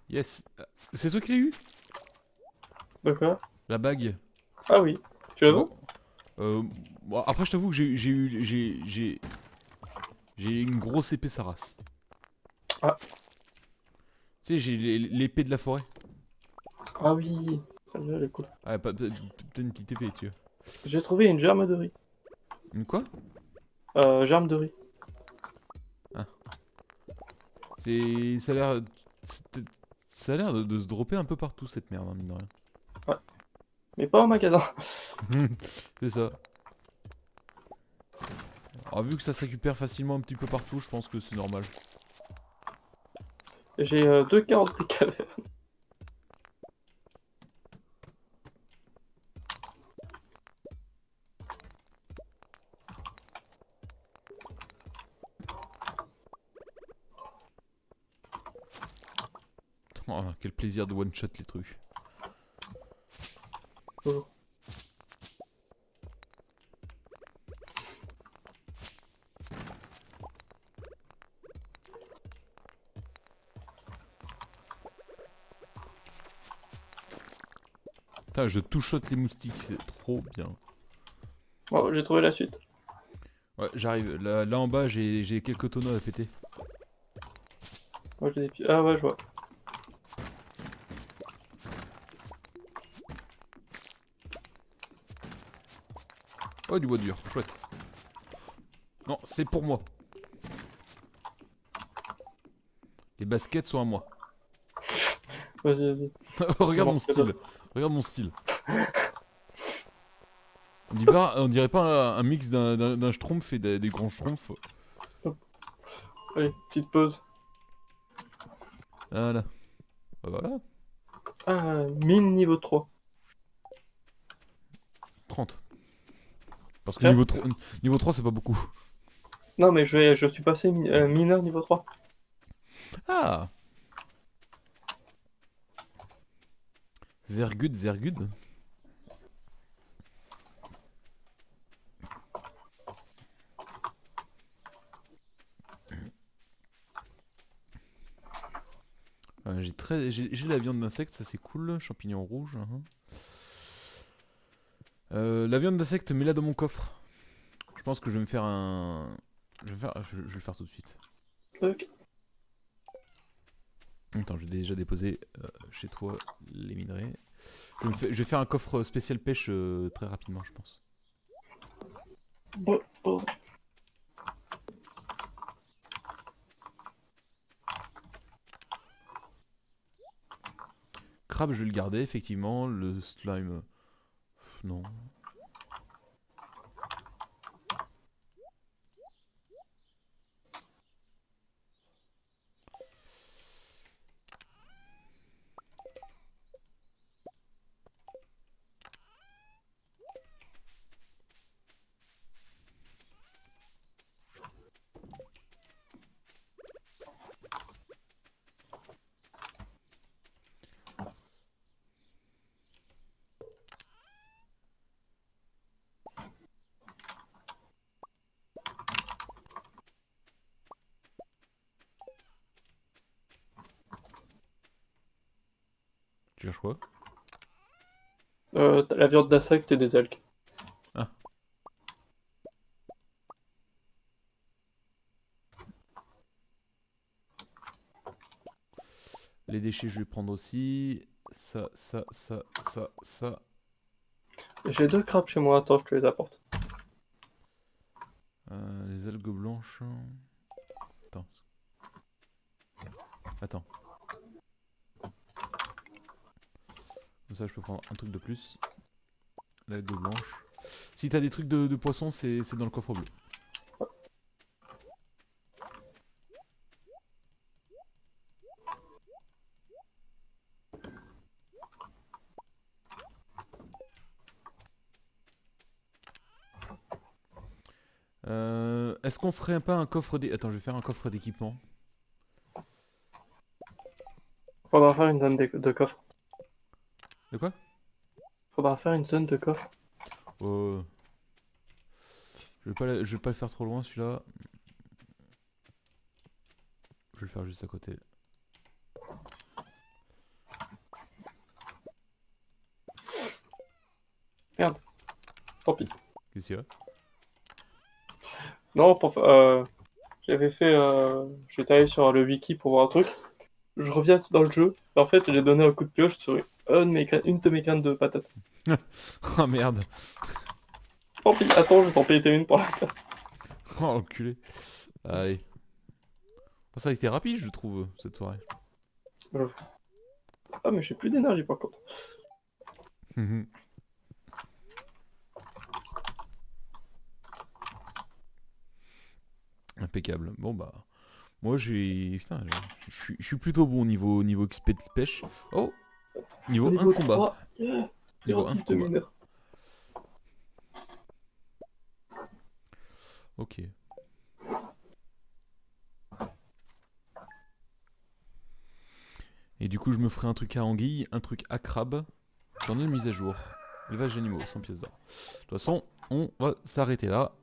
Yes. C'est toi qui l'as eu? De quoi? La bague. Ah oui. Tu l'as vu? Bon. Bon, après, je t'avoue que j'ai une grosse épée Saras. Ah. Tu sais, j'ai l'épée de la forêt. Ah oui. Celle-là, elle est cool. Ah, pas une petite épée, tu vois. J'ai trouvé une germe de riz. Une quoi? Germe de riz. Ça a l'air. Ça a l'air de se dropper un peu partout cette merde, hein, mine de rien. Mais pas en magasin. C'est ça. Alors, vu que ça se récupère facilement un petit peu partout, je pense que c'est normal. J'ai 2 carottes des cavernes. Oh, quel plaisir de one-shot les trucs. Oh. Putain, je two-shot les moustiques, c'est trop bien. Bon, j'ai trouvé la suite. Ouais, j'arrive. Là en bas, j'ai quelques tonneaux à péter. Moi, je les ai Ah ouais, je vois. Oh, du bois dur, chouette. Non, c'est pour moi. Les baskets sont à moi. Vas-y, vas-y. Regarde mon style. Regarde mon style. On dirait pas un mix d'un schtroumpf et des grands schtroumpfs. Allez, petite pause. Voilà. Bah voilà. Ah, mine niveau 3. 30. Parce que Tiens. niveau 3 c'est pas beaucoup. Non, mais je suis passé mineur niveau 3. Ah, Zergud, Zergud. J'ai la viande d'insecte, ça c'est cool. Champignons rouges. La viande d'insecte, mets-la dans mon coffre. Je pense que je vais me faire un. Je vais le faire tout de suite. Ok. Attends, j'ai déjà déposé chez toi les minerais. Je vais faire un coffre spécial pêche très rapidement, je pense. Bon, bon. crabe, je vais le garder, effectivement. Le slime, non. Tu cherches quoi? T'as la viande d'insectes et des algues. Ah, les déchets, je vais prendre aussi. Ça. J'ai 2 crabes chez moi, attends, je te les apporte. Les algues blanches. Attends. Attends. Comme ça, je peux prendre un truc de plus. L'algue blanche. Si t'as des trucs de poisson, c'est dans le coffre bleu. Est-ce qu'on ferait pas un coffre des... Attends, je vais faire un coffre d'équipement. Faudra faire une zone de coffre. De quoi? Faudra faire une zone de coffre. Je vais pas le faire trop loin celui-là. Je vais le faire juste à côté. Merde. Tant pis. Qu'est-ce qu'il y a? Non, j'avais fait... J'étais allé sur le wiki pour voir un truc. Je reviens dans le jeu. En fait, j'ai donné un coup de pioche sur une de mes graines de patate. Oh merde. Tant pis, attends, je vais t'en péter une pour la faire. Oh enculé. Allez. Bon, ça a été rapide je trouve cette soirée. Ah, mais j'ai plus d'énergie par contre. Impeccable. Bon bah... Moi j'ai... Putain, je suis plutôt bon niveau XP de pêche. Oh. Niveau 1 de combat. 3, Niveau 1 de combat. mineur. Ok. Et du coup je me ferai un truc à anguille, un truc à crabe. J'en ai une mise à jour. Élevage d'animaux, 100 pièces d'or. De toute façon, on va s'arrêter là.